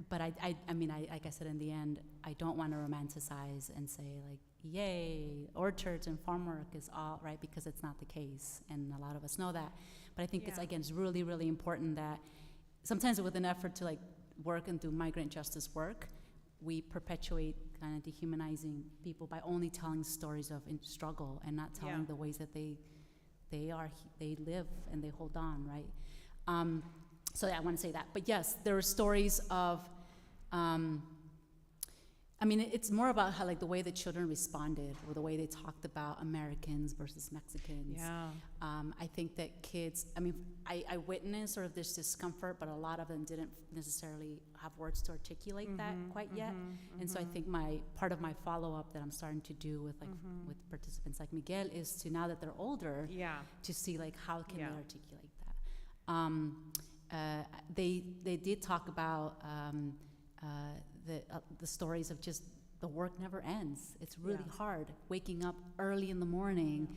C: But I mean, like I said, in the end, I don't want to romanticize and say like, yay, orchards and farm work is all right, because it's not the case, and a lot of us know that. But I think it's really, really important that sometimes with an effort to like work and do migrant justice work, we perpetuate kind of dehumanizing people by only telling stories of struggle and not telling the ways that they live and they hold on, right? So I want to say that. But yes, there are stories of I mean, it's more about how, like, the way the children responded or the way they talked about Americans versus Mexicans.
D: Yeah.
C: I think that kids, I mean, I witnessed sort of this discomfort, but a lot of them didn't necessarily have words to articulate that quite yet. And so I think part of my follow-up that I'm starting to do with, like, with participants like Miguel is to, now that they're older,
D: Yeah.
C: to see, like, how can
D: Yeah.
C: they articulate that. They did talk about the stories of just the work never ends. It's really
D: Yeah.
C: hard. Waking up early in the morning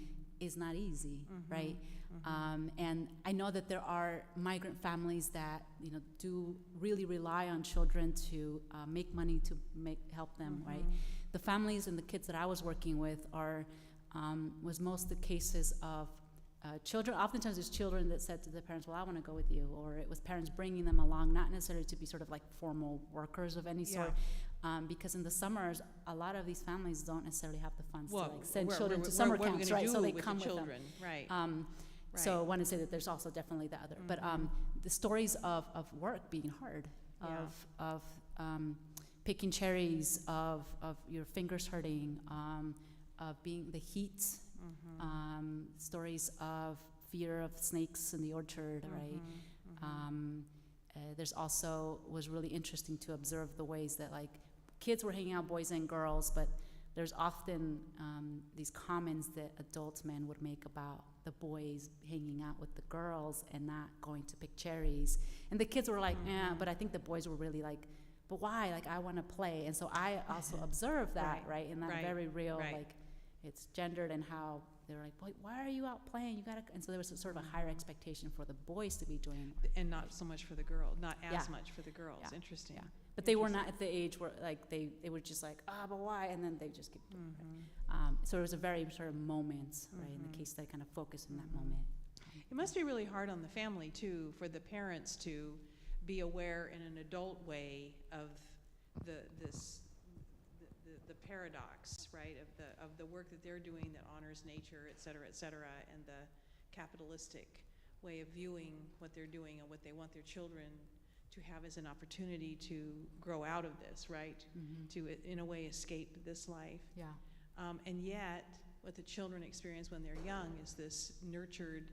C: is not easy, right? And I know that there are migrant families that, you know, do really rely on children to make money to help them, right? The families and the kids that I was working with was most of the cases of children. Oftentimes it's children that said to their parents, well, I want to go with you, or it was parents bringing them along, not necessarily to be sort of like formal workers of any sort, because in the summers, a lot of these families don't necessarily have the funds to, like, send children to summer camps, right? So they come with them.
D: Right.
C: So I want to say that there's also definitely the other, but the stories of work being hard, of picking cherries, of your fingers hurting, of being the heat, stories of fear of snakes in the orchard, right? There's also, was really interesting to observe the ways that, like, kids were hanging out, boys and girls, but there's often these comments that adult men would make about the boys hanging out with the girls and not going to pick cherries. And the kids were like, but I think the boys were really like, but why? Like, I want to play. And so I also observed that, right? In that very real, like, it's gendered, and how they're like, boy, why are you out playing? You gotta, and so there was a sort of a higher expectation for the boys to be doing.
D: And not so much for the girl, not as much for the girls. Interesting.
C: Yeah. But they were not at the age where, like, they were just like, but why? And then they just keep doing it. So it was a very sort of moment, right, in the case that kind of focused in that moment.
D: It must be really hard on the family, too, for the parents to be aware in an adult way of the paradox, right, of the work that they're doing that honors nature, et cetera, and the capitalistic way of viewing what they're doing and what they want their children to have as an opportunity to grow out of this, right? To, in a way, escape this life.
C: Yeah.
D: And yet, what the children experience when they're young is this nurtured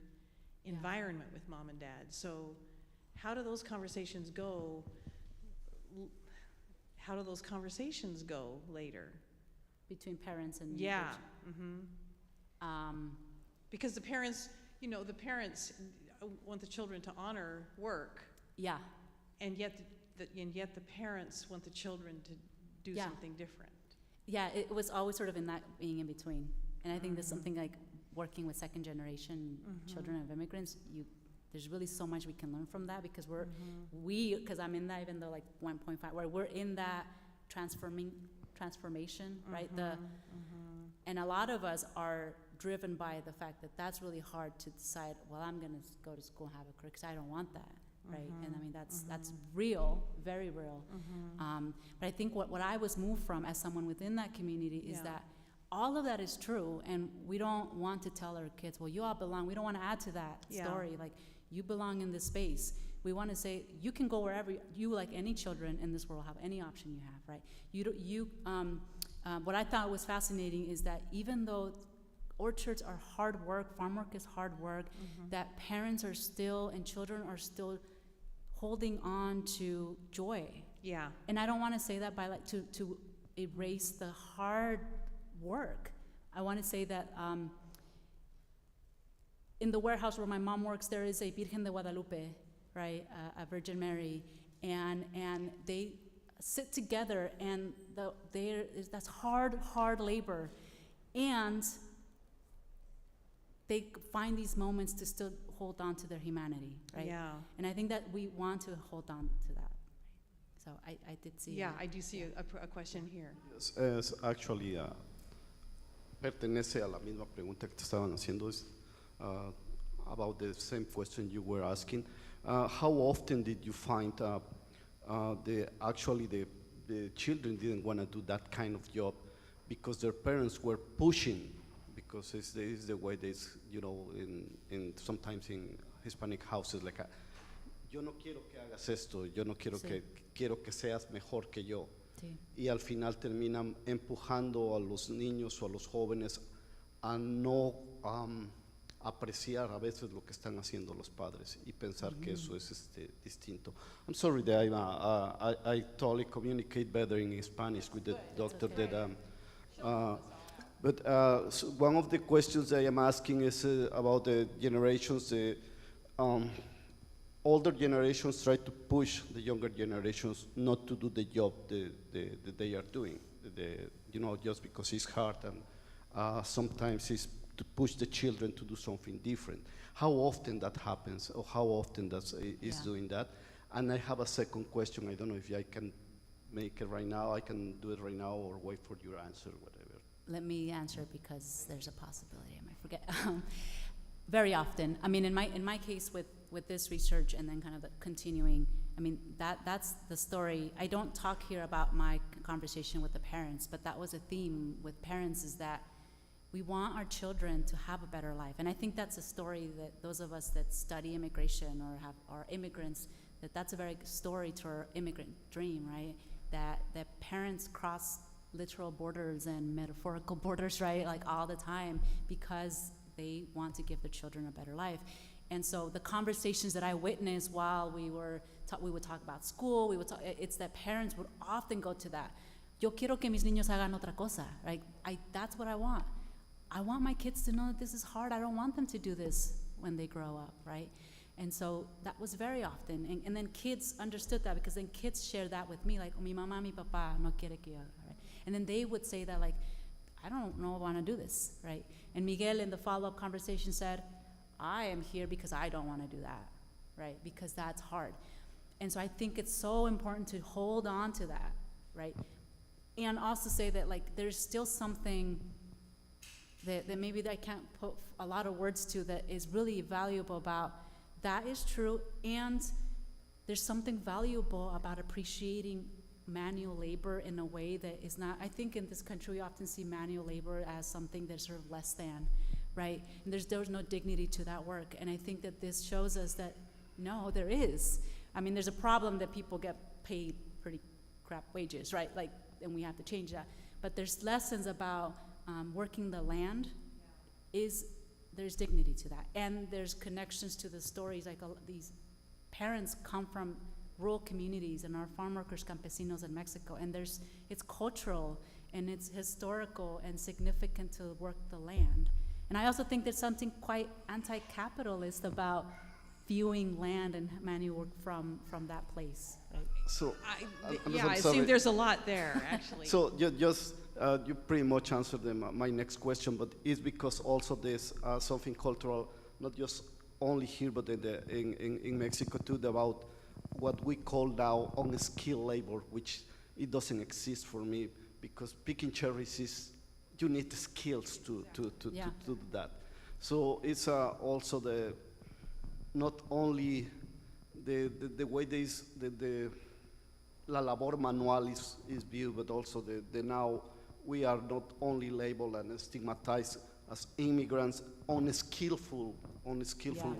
D: environment with mom and dad. So how do those conversations go? How do those conversations go later?
C: Between parents and
D: because the parents, you know, the parents want the children to honor work.
C: Yeah.
D: And yet the parents want the children to do something different.
C: Yeah, it was always sort of in that being in between. And I think there's something like working with second generation children of immigrants, there's really so much we can learn from that, because because I'm in that, even though like 1.5, where we're in that transformation, right? And a lot of us are driven by the fact that that's really hard to decide, well, I'm gonna go to school and have a career, because I don't want that, right? And I mean, that's real, very real. But I think what I was moved from as someone within that community is that all of that is true, and we don't want to tell our kids, well, you all belong. We don't want to add to that story. Like, you belong in this space. We want to say, you can go wherever you, like any children in this world, have any option you have, right? What I thought was fascinating is that even though orchards are hard work, farm work is hard work, that parents are still, and children are still holding on to joy.
D: Yeah.
C: And I don't want to say that by like to erase the hard work. I want to say that in the warehouse where my mom works, there is a Virgen de Guadalupe, right, a Virgin Mary, and they sit together, and that's hard labor, and they find these moments to still hold on to their humanity, right?
D: Yeah.
C: And I think that we want to hold on to that. So I did see.
D: Yeah, I do see a question here.
E: Yes, es actually pertenece a la misma pregunta que te estaban haciendo. Is about the same question you were asking. How often did you find the children didn't want to do that kind of job because their parents were pushing? Because it's the way they, you know, in sometimes in Hispanic houses, like, yo no quiero que hagas esto, yo no quiero quiero que seas mejor que yo.
C: Sí.
E: y al final terminan empujando a los niños o a los jóvenes a no apreciar a veces lo que están haciendo los padres y pensar que eso es distinto. I'm sorry that I totally communicate better in Spanish with the doctor but so one of the questions I am asking is about the generations. Older generations try to push the younger generations not to do the job that they are doing, just because it's hard, and sometimes it's to push the children to do something different. How often that happens, or how often is doing that? And I have a second question. I don't know if I can make it right now. I can do it right now or wait for your answer, whatever.
C: Let me answer because there's a possibility I might forget. Very often. I mean, in my case with this research and then kind of the continuing, I mean, that's the story. I don't talk here about my conversation with the parents, but that was a theme with parents, is that we want our children to have a better life. And I think that's a story that those of us that study immigration or are immigrants, that's a very good story to our immigrant dream, right? That parents cross literal borders and metaphorical borders, right? Like all the time, because they want to give their children a better life. And so the conversations that I witnessed while we would talk about school, it's that parents would often go to that. Yo quiero que mis niños hagan otra cosa, right? That's what I want. I want my kids to know that this is hard. I don't want them to do this when they grow up, right? And so that was very often. And then kids understood that, because then kids shared that with me, like, mi mamá, mi papá no quiere que yo haga, right? And then they would say that, like, I don't know if I want to do this, right? And Miguel in the follow-up conversation said, I am here because I don't want to do that, right? Because that's hard. And so I think it's so important to hold on to that, right? And also say that, like, there's still something that maybe I can't put a lot of words to that is really valuable about that is true, and there's something valuable about appreciating manual labor in a way that is not, I think in this country we often see manual labor as something that's sort of less than, right? And there's no dignity to that work. And I think that this shows us that no, there is. I mean, there's a problem that people get paid pretty crap wages, right? Like, and we have to change that. But there's lessons about working the land. There's dignity to that. And there's connections to the stories, like these parents come from rural communities and are farm workers, campesinos in Mexico, and it's cultural and it's historical and significant to work the land. And I also think there's something quite anti-capitalist about viewing land and manual work from that place. Right?
E: So,
D: I assume there's a lot there, actually.
E: So you pretty much answered my next question, but it's because also there's something cultural, not just only here, but in Mexico too, about what we call now unskilled labor, which it doesn't exist for me, because picking cherries is, you need the skills to do that. So it's also not only the way the la labor manual is viewed, but also the now we are not only labeled and stigmatized as immigrants, unskillful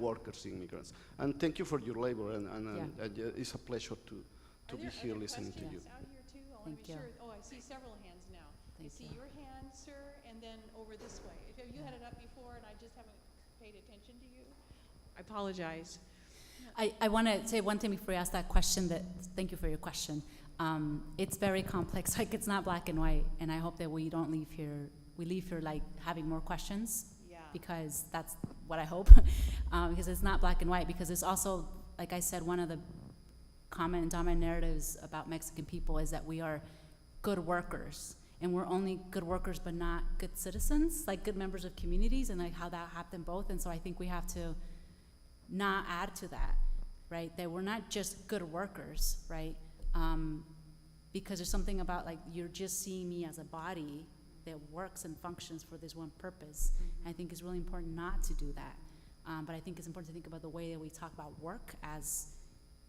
E: workers, immigrants. And thank you for your labor, and it's a pleasure to be here listening to you.
D: Out here too? I want
C: Thank
D: to be
C: you.
D: sure. Oh, I see several hands now. I see your hand, sir, and then over this way. Have you had it up before and I just haven't paid attention to you? I apologize.
C: I want to say one thing before you ask that question. Thank you for your question. It's very complex. Like, it's not black and white, and I hope that we leave here like having more questions.
D: Yeah.
C: Because that's what I hope. Because it's not black and white. Because it's also, like I said, one of the common and dominant narratives about Mexican people is that we are good workers, and we're only good workers but not good citizens, like good members of communities, and like how that happened both. And so I think we have to not add to that, right? That we're not just good workers, right? Because there's something about, like, you're just seeing me as a body that works and functions for this one purpose. Mm-hmm. I think it's really important not to do that. But I think it's important to think about the way that we talk about work as,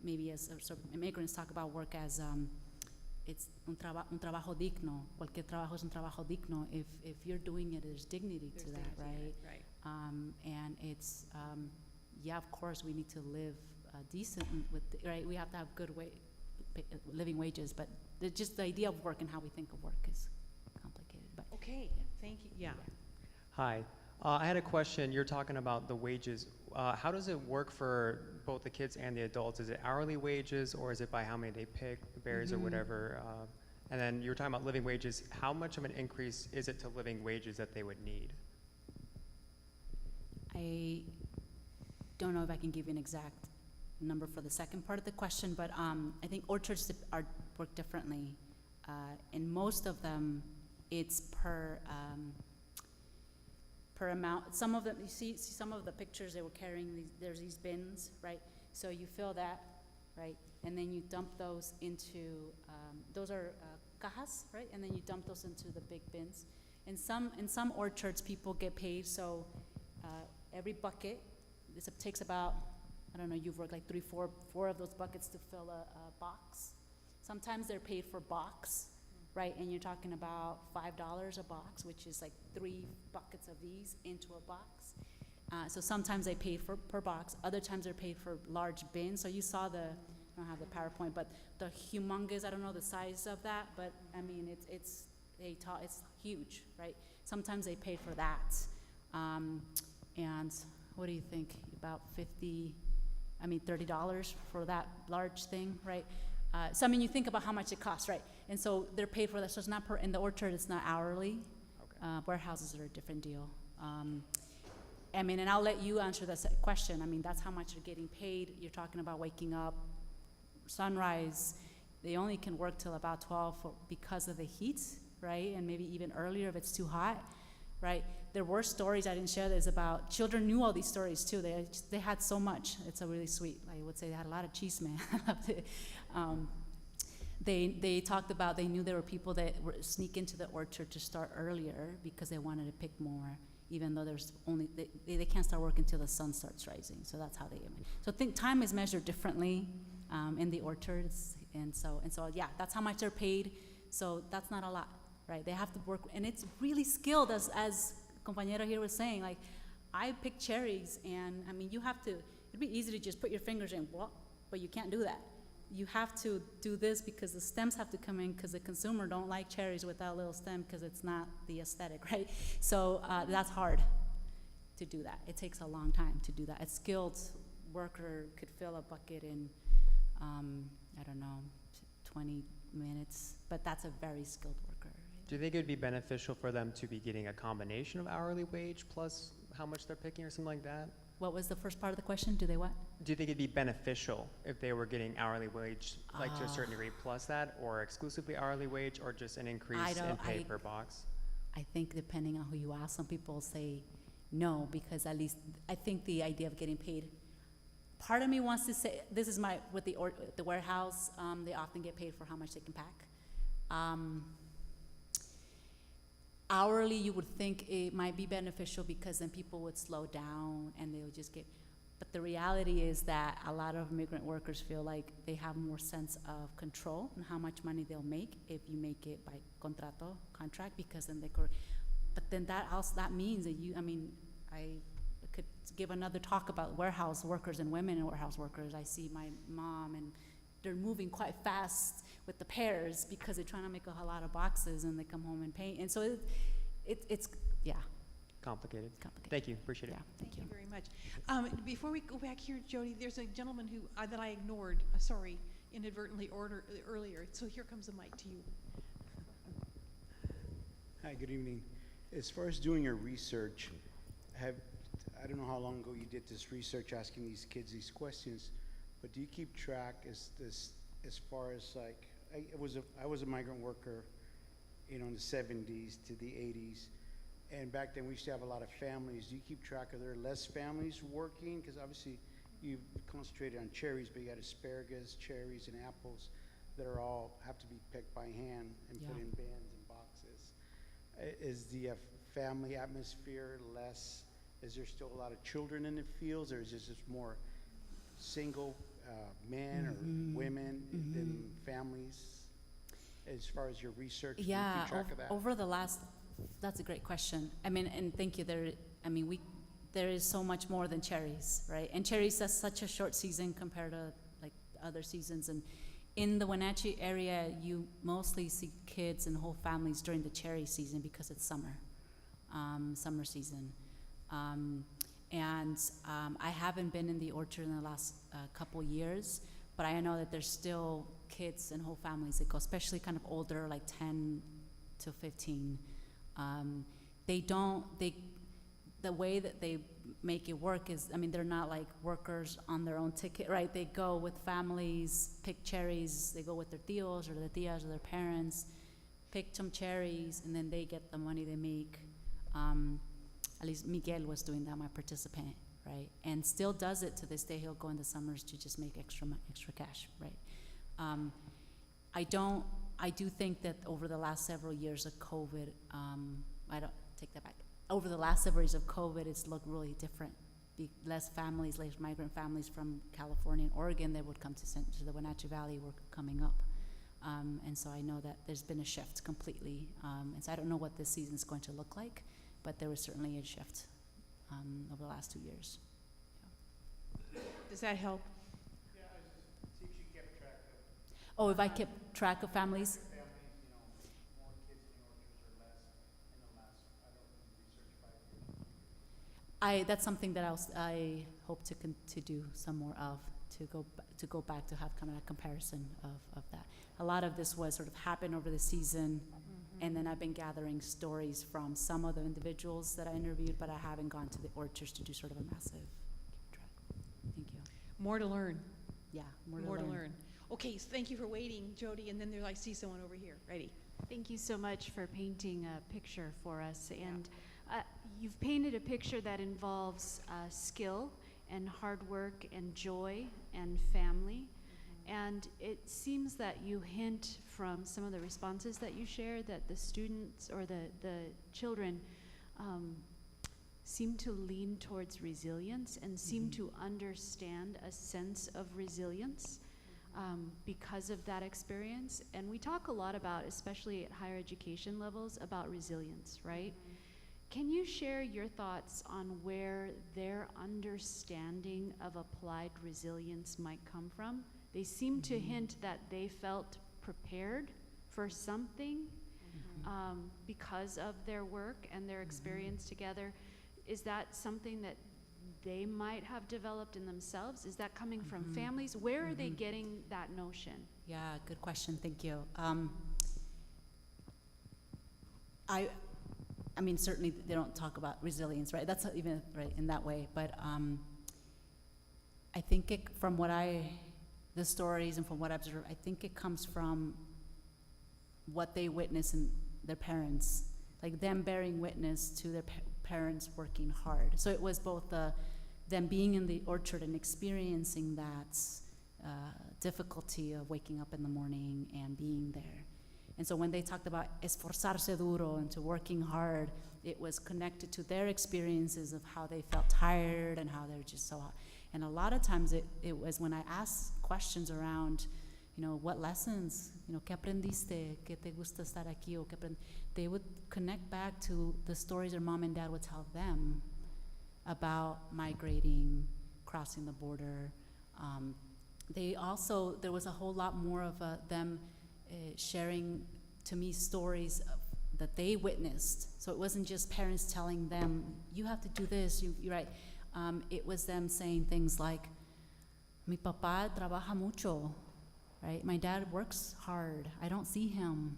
C: maybe as sort of immigrants talk about work as it's un trabajo digno. Cualquier trabajo es un trabajo digno. If you're doing it, there's dignity to that, right?
D: Right.
C: And it's, yeah, of course, we need to live decent with, right? We have to have good living wages, but just the idea of work and how we think of work is complicated. But
D: Okay, thank you, yeah.
F: Hi. I had a question. You're talking about the wages. How does it work for both the kids and the adults? Is it hourly wages, or is it by how many they pick, berries or whatever? And then you were talking about living wages. How much of an increase is it to living wages that they would need?
C: I don't know if I can give you an exact number for the second part of the question, but I think orchards work differently. In most of them, it's per amount. Some of them, you see some of the pictures they were carrying, there's these bins, right? So you fill that, right? And then you dump those into, those are cajas, right? And then you dump those into the big bins. In some orchards, people get paid, so every bucket, this takes about, I don't know, you've worked like four of those buckets to fill a box. Sometimes they're paid for box, right? And you're talking about $5 a box, which is like 3 buckets of these into a box. So sometimes they pay per box. Other times they're paid for large bins. So you saw I don't have the PowerPoint, but the humongous, I don't know the size of that, but I mean, it's huge, right? Sometimes they pay for that. And what do you think? About $30 for that large thing, right? So I mean, you think about how much it costs, right? And so they're paid for that. So it's not in the orchard, it's not hourly.
F: Okay.
C: Warehouses are a different deal. I mean, and I'll let you answer that question. I mean, that's how much you're getting paid. You're talking about waking up, sunrise. They only can work till about 12 because of the heat, right? And maybe even earlier if it's too hot, right? There were stories I didn't share this about. Children knew all these stories too. They had so much. It's a really sweet. I would say they had a lot of cheese, man. They talked about they knew there were people that were sneak into the orchard to start earlier because they wanted to pick more, even though there's only they can't start work until the sun starts rising. So that's how they. So I think time is measured differently in the orchards, and so yeah, that's how much they're paid. So that's not a lot, right? They have to work, and it's really skilled, as compañera here was saying. Like, I pick cherries, and I mean, you have to. It'd be easy to just put your fingers in, but you can't do that. You have to do this because the stems have to come in, because the consumer don't like cherries without a little stem because it's not the aesthetic, right? So that's hard to do that. It takes a long time to do that. A skilled worker could fill a bucket in, I don't know, 20 minutes, but that's a very skilled worker.
F: Do you think it would be beneficial for them to be getting a combination of hourly wage plus how much they're picking or something like that?
C: What was the first part of the question? Do they what?
F: Do you think it'd be beneficial if they were getting hourly wage, like to a certain degree plus that, or exclusively hourly wage, or just an increase in pay per box?
C: I think depending on who you ask, some people say no, because at least I think the idea of getting paid, part of me wants to say, this is with the warehouse, they often get paid for how much they can pack. Hourly, you would think it might be beneficial because then people would slow down and they would just get, but the reality is that a lot of immigrant workers feel like they have more sense of control on how much money they'll make if you make it by contract, because then they could, but then that means that I could give another talk about warehouse workers and women in warehouse workers. I see my mom, and they're moving quite fast with the pairs because they're trying to make a lot of boxes, and they come home and paint. And so it's
F: Complicated. Thank you. Appreciate it.
C: Yeah, thank you.
D: Very much. Before we go back here, Jody, there's a gentleman who that I ignored, inadvertently earlier. So here comes the mic to you.
G: Hi, good evening. As far as doing your research, I don't know how long ago you did this research asking these kids these questions, but do you keep track as far as like, I was a migrant worker, in the 70s to the 80s, and back then we used to have a lot of families. Do you keep track of there less families working? Because obviously you've concentrated on cherries, but you got asparagus, cherries, and apples that are all have to be picked by hand and put in bins and boxes. Is the family atmosphere less? Is there still a lot of children in the fields, or is this just more single men or women than families? As far as your research,
C: Yeah,
G: do you keep track of that?
C: over the last, that's a great question. I mean, and thank you. There is so much more than cherries, right? And cherries, that's such a short season compared to like other seasons, in the Wenatchee area, you mostly see kids and whole families during the cherry season because it's summer season. I haven't been in the orchard in the last couple years, but I know that there's still kids and whole families that go, especially kind of older, like 10 to 15. The way that they make it work is, I mean, they're not like workers on their own ticket, right? They go with families, pick cherries, they go with their tios or their tias or their parents, pick some cherries, and then they get the money they make. At least Miguel was doing that, my participant, right? And still does it to this day. He'll go in the summers to just make extra cash, right? I do think that over the last several years of COVID, I don't take that back. Over the last several years of COVID, it's looked really different. Less families, less migrant families from California and Oregon that would come to the Wenatchee Valley were coming up. And so I know that there's been a shift completely. And so I don't know what this season is going to look like, but there was certainly a shift over the last 2 years. Yeah.
D: Does that help?
G: Yeah, I was just, see if you kept track of.
C: Oh, if I kept track of families?
G: Families, you know, more kids in the orchards or less in the last, I don't know, research 5 years.
C: That's something that I hope to do some more of, to go back to have kind of a comparison of that. A lot of this was sort of happened over the season, and then I've been gathering stories from some of the individuals that I interviewed, but I haven't gone to the orchards to do sort of a massive track. Thank you.
D: More to learn.
C: Yeah,
D: More to learn. Okay, so thank you for waiting, Jody, and then I see someone over here. Ready?
H: Thank you so much for painting a picture for us. And you've painted a picture that involves skill and hard work and joy and family. And it seems that you hint from some of the responses that you share that the students or the children seem to lean towards resilience and seem to understand a sense of resilience because of that experience. And we talk a lot about, especially at higher education levels, about resilience, right? Can you share your thoughts on where their understanding of applied resilience might come from? They seem to hint that they felt prepared for something because of their work and their experience together. Is that something that they might have developed in themselves? Is that coming from families? Where are they getting that notion?
C: Yeah, good question. Thank you. I mean, certainly they don't talk about resilience, right? That's not even right in that way. But I think from the stories and from what I observe, I think it comes from what they witness in their parents, like them bearing witness to their parents working hard. So it was both them being in the orchard and experiencing that difficulty of waking up in the morning and being there. And so when they talked about esforzarse duro and to working hard, it was connected to their experiences of how they felt tired and how they were just so hot. And a lot of times it was when I asked questions around, what lessons, ¿qué aprendiste? ¿Qué te gusta estar aquí? They would connect back to the stories their mom and dad would tell them about migrating, crossing the border. There was a whole lot more of them sharing to me stories that they witnessed. So it wasn't just parents telling them, you have to do this, you're right. It was them saying things like, mi papá trabaja mucho, right? My dad works hard, I don't see him,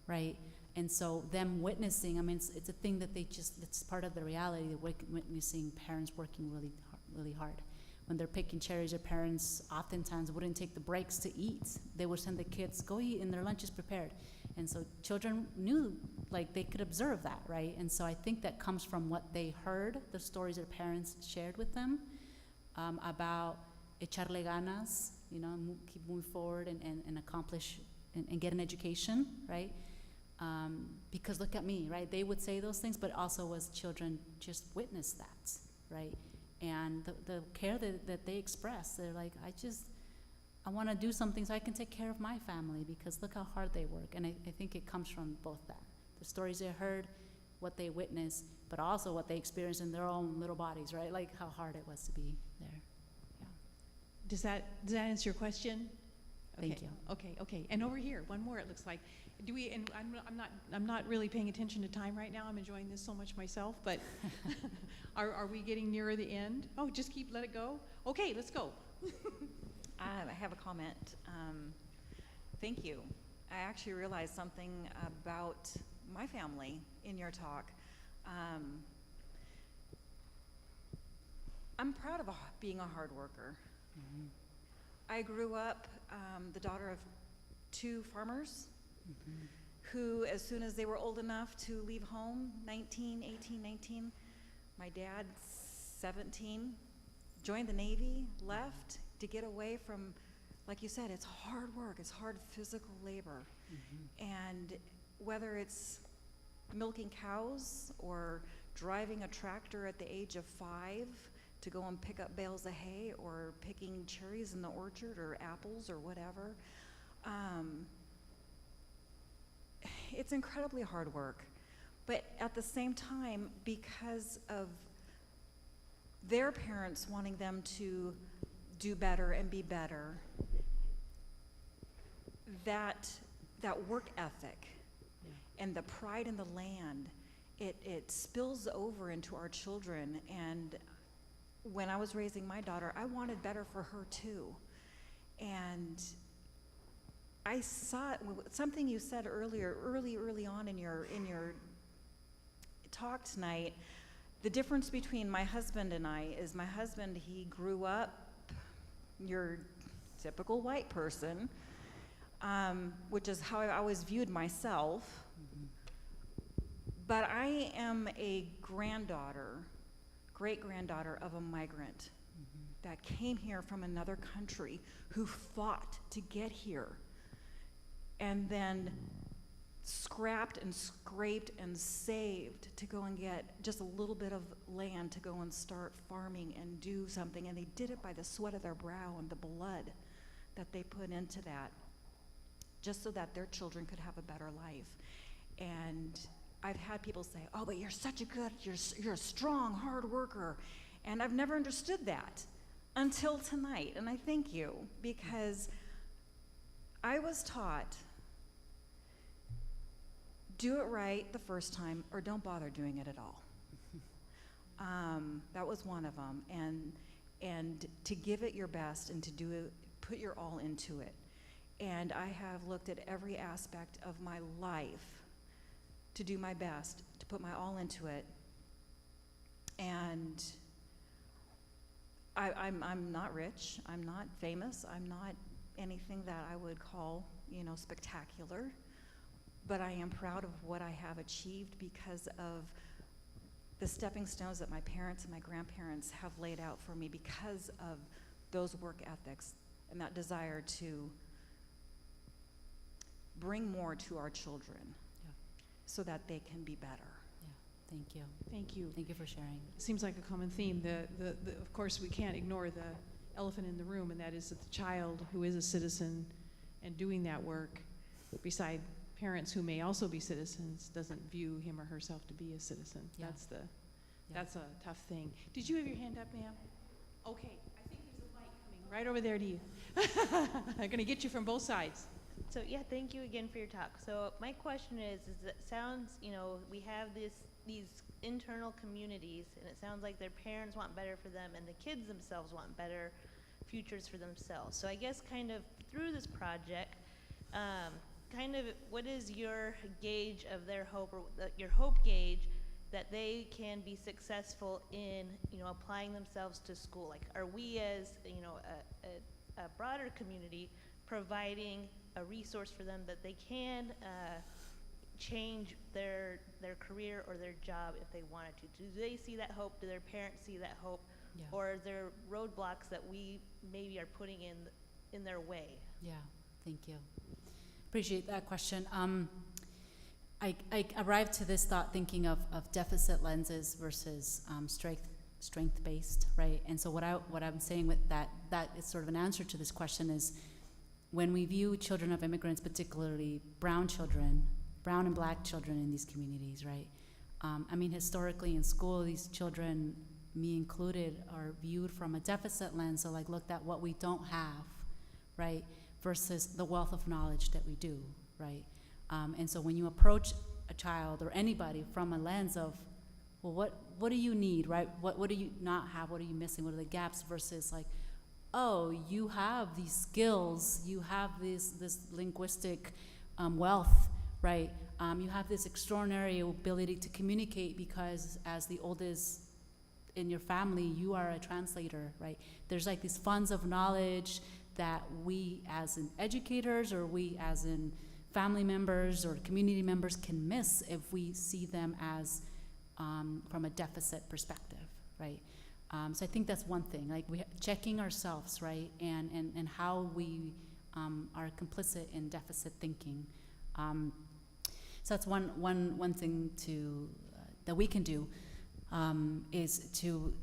C: right? And so them witnessing, I mean, it's a thing that it's part of the reality, witnessing parents working really hard. When they're picking cherries, their parents oftentimes wouldn't take the breaks to eat. They would send the kids, go eat, and their lunch is prepared. And so children knew, like they could observe that, right? And so I think that comes from what they heard, the stories their parents shared with them about echarle ganas, keep moving forward and accomplish and get an education, right? Because look at me, right? They would say those things, but also as children just witnessed that, right? And the care that they express, they're like, I want to do something so I can take care of my family because look how hard they work. And I think it comes from both that. The stories they heard, what they witnessed, but also what they experienced in their own little bodies, right? Like how hard it was to be there. Yeah.
D: Does that answer your question?
C: Thank you.
D: Okay. And over here, one more. It looks like. Do we? And I'm not really paying attention to time right now. I'm enjoying this so much myself. But are we getting nearer the end? Oh, just let it go. Okay, let's go.
I: I have a comment. Thank you. I actually realized something about my family in your talk. I'm proud of being a hard worker.
C: Mm-hmm.
I: I grew up the daughter of 2 farmers
C: Mm-hmm.
I: who, as soon as they were old enough to leave home, 19, my dad, 17, joined the Navy, left to get away from, like you said, it's hard work, it's hard physical labor.
C: Mm-hmm.
I: And whether it's milking cows or driving a tractor at the age of 5 to go and pick up bales of hay, or picking cherries in the orchard or apples or whatever, it's incredibly hard work. But at the same time, because of their parents wanting them to do better and be better, that work ethic and the pride in the land, it spills over into our children. And when I was raising my daughter, I wanted better for her too. And I saw something you said early on in your talk tonight. The difference between my husband and I is my husband, he grew up your typical white person, which is how I always viewed myself.
C: Mm-hmm.
I: But I am a great-granddaughter of a migrant that came here from another country, who fought to get here, and then scrapped and scraped and saved to go and get just a little bit of land to go and start farming and do something. And they did it by the sweat of their brow and the blood that they put into that, just so that their children could have a better life. And I've had people say, oh, but you're such a good, you're a strong, hard worker. And I've never understood that until tonight. And I thank you, because I was taught, do it right the first time, or don't bother doing it at all. That was one of them. And to give it your best and to do it, put your all into it. And I have looked at every aspect of my life to do my best, to put my all into it. And I'm not rich, I'm not famous, I'm not anything that I would call, spectacular, but I am proud of what I have achieved because of the stepping stones that my parents and my grandparents have laid out for me, because of those work ethics and that desire to bring more to our children, so that they can be better.
C: Thank you.
D: Thank you.
C: Thank you for sharing.
D: Seems like a common theme. Of course, we can't ignore the elephant in the room, and that is that the child who is a citizen and doing that work, beside parents who may also be citizens, doesn't view him or herself to be a citizen.
C: Yeah.
D: That's a tough thing. Did you have your hand up, ma'am? Okay, I think there's a mic coming right over there to you. I'm going to get you from both sides.
J: So yeah, thank you again for your talk. So my question is it sounds, we have these internal communities, and it sounds like their parents want better for them, and the kids themselves want better futures for themselves. So I guess kind of through this project, what is your gauge of their hope, or your hope gauge that they can be successful in, applying themselves to school? Like, are we as, a broader community providing a resource for them that they can change their career or their job if they wanted to? Do they see that hope? Do their parents see that hope?
C: Yeah.
J: Or are there roadblocks that we maybe are putting in their way?
C: Yeah, thank you. Appreciate that question. I arrived to this thought thinking of deficit lenses versus strength-based, right? And so what I'm saying with that is sort of an answer to this question is, when we view children of immigrants, particularly brown and black children in these communities, right? Historically in school, these children, me included, are viewed from a deficit lens, so like looked at what we don't have, right? versus the wealth of knowledge that we do, right? And so when you approach a child or anybody from a lens of, well, what do you need, right? What do you not have? What are you missing? What are the gaps? Versus like, oh, you have these skills, you have this linguistic wealth, right? You have this extraordinary ability to communicate because as the oldest in your family, you are a translator, right? There's like these funds of knowledge that we as in educators or we as in family members or community members can miss if we see them as from a deficit perspective, right? So I think that's one thing, like checking ourselves, right? And how we are complicit in deficit thinking. So that's one thing that we can do is to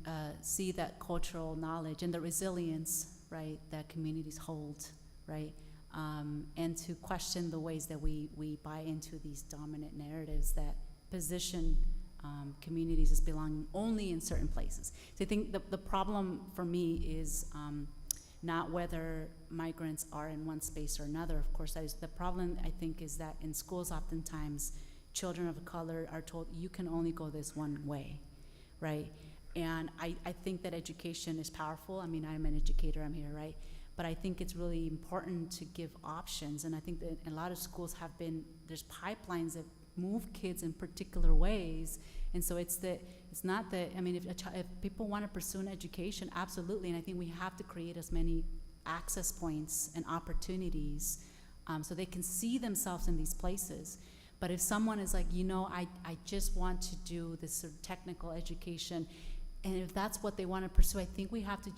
C: see that cultural knowledge and the resilience, right, that communities hold, right? And to question the ways that we buy into these dominant narratives that position communities as belonging only in certain places. So I think the problem for me is not whether migrants are in one space or another. Of course, that is the problem. I think is that in schools, oftentimes, children of color are told you can only go this one way, right? And I think that education is powerful. I mean, I'm an educator. I'm here, right? But I think it's really important to give options. And I think that a lot of schools there's pipelines that move kids in particular ways. And so it's not that, I mean, if people want to pursue an education, absolutely. And I think we have to create as many access points and opportunities so they can see themselves in these places. But if someone is like, I just want to do this sort of technical education, and if that's what they want to pursue, I think we have to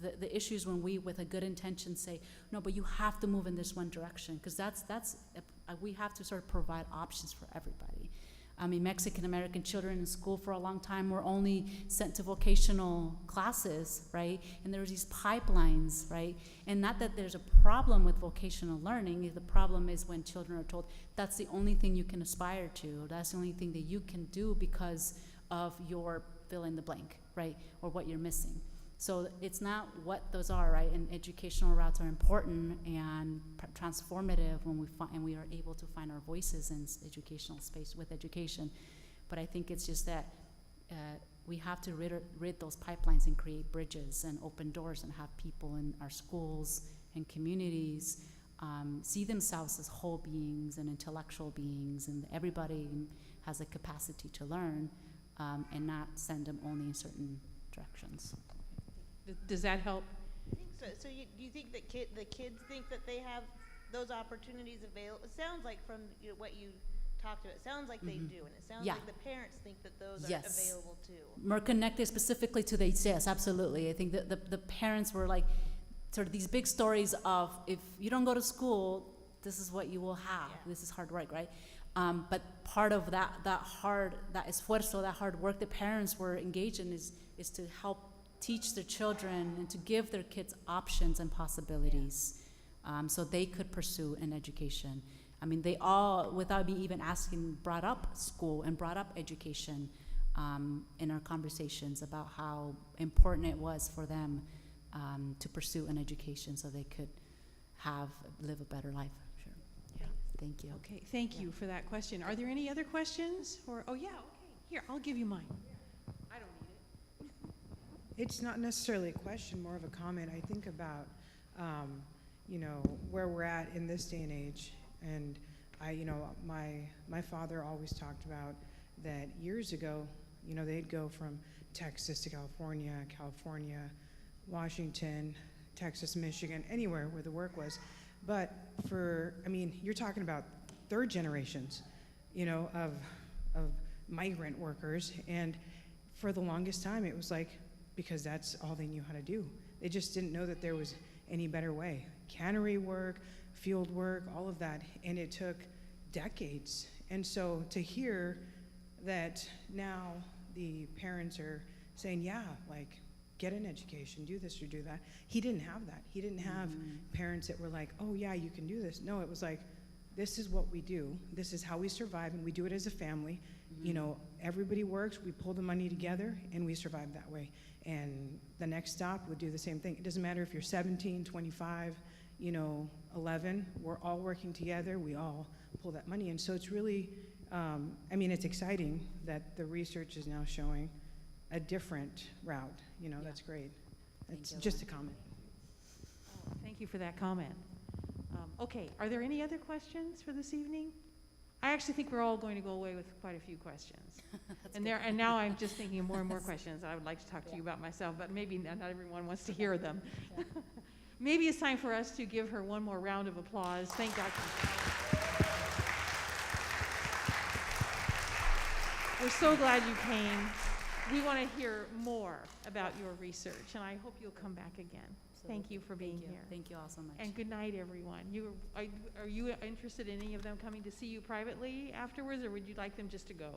C: the issue is when we, with a good intention, say, no, but you have to move in this one direction, because we have to sort of provide options for everybody. I mean, Mexican-American children in school for a long time were only sent to vocational classes, right? And there was these pipelines, right? And not that there's a problem with vocational learning. The problem is when children are told that's the only thing you can aspire to, that's the only thing that you can do because of your fill in the blank, right? Or what you're missing. So it's not what those are, right? And educational routes are important and transformative when we are able to find our voices in educational space with education. But I think it's just that we have to rid those pipelines and create bridges and open doors and have people in our schools and communities see themselves as whole beings and intellectual beings, and everybody has a capacity to learn, and not send them only in certain directions.
D: Does that help?
J: I think so. So do you think that the kids think that they have those opportunities available? It sounds like from what you talked about, it sounds like they do, and it sounds like the parents think that those are available too.
C: More connected specifically to the yes, absolutely. I think that the parents were like sort of these big stories of, if you don't go to school, this is what you will have. Yeah. This is hard work, right? But part of that esfuerzo, that hard work that parents were engaged in is to help teach their children and to give their kids options and possibilities, so they could pursue an education. I mean, they all, without me even asking, brought up school and brought up education in our conversations about how important it was for them to pursue an education so they could live a better life. Sure. Yeah. Thank you.
D: Okay, thank you for that question. Are there any other questions? Okay. Here, I'll give you mine. I don't need it.
K: It's not necessarily a question, more of a comment. I think about, where we're at in this day and age. And my father always talked about that years ago, they'd go from Texas to California, Washington, Texas, Michigan, anywhere where the work was. But you're talking about third generations, of migrant workers. And for the longest time, it was like, because that's all they knew how to do. They just didn't know that there was any better way. Cannery work, field work, all of that, and it took decades. And so to hear that now the parents are saying, get an education, do this or do that. He didn't have that. He didn't have parents that were like, oh yeah, you can do this. No, it was like, this is what we do. This is how we survive, and we do it as a family. Everybody works, we pull the money together, and we survive that way. And the next stop would do the same thing. It doesn't matter if you're 17, 25, 11, we're all working together, we all pull that money in. So it's really, it's exciting that the research is now showing a different route. That's great. It's just a comment.
D: Oh, thank you for that comment. Okay, are there any other questions for this evening? I actually think we're all going to go away with quite a few questions. And now I'm just thinking of more and more questions I would like to talk to you about myself, but maybe not everyone wants to hear them. Maybe it's time for us to give her one more round of applause. Thank Dr. We're so glad you came. We want to hear more about your research, and I hope you'll come back again. Thank you for being here.
C: Thank you all so much.
D: And good night, everyone. Are you interested in any of them coming to see you privately afterwards, or would you like them just to go?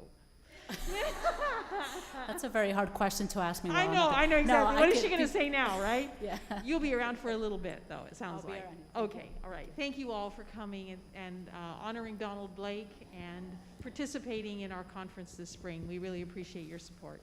C: That's a very hard question to ask me.
D: I know exactly. What is she going to say now, right?
C: Yeah.
D: You'll be around for a little bit, though, it sounds like.
C: I'll be around.
D: Okay, all right. Thank you all for coming and honoring Donald Blake and participating in our conference this spring. We really appreciate your support.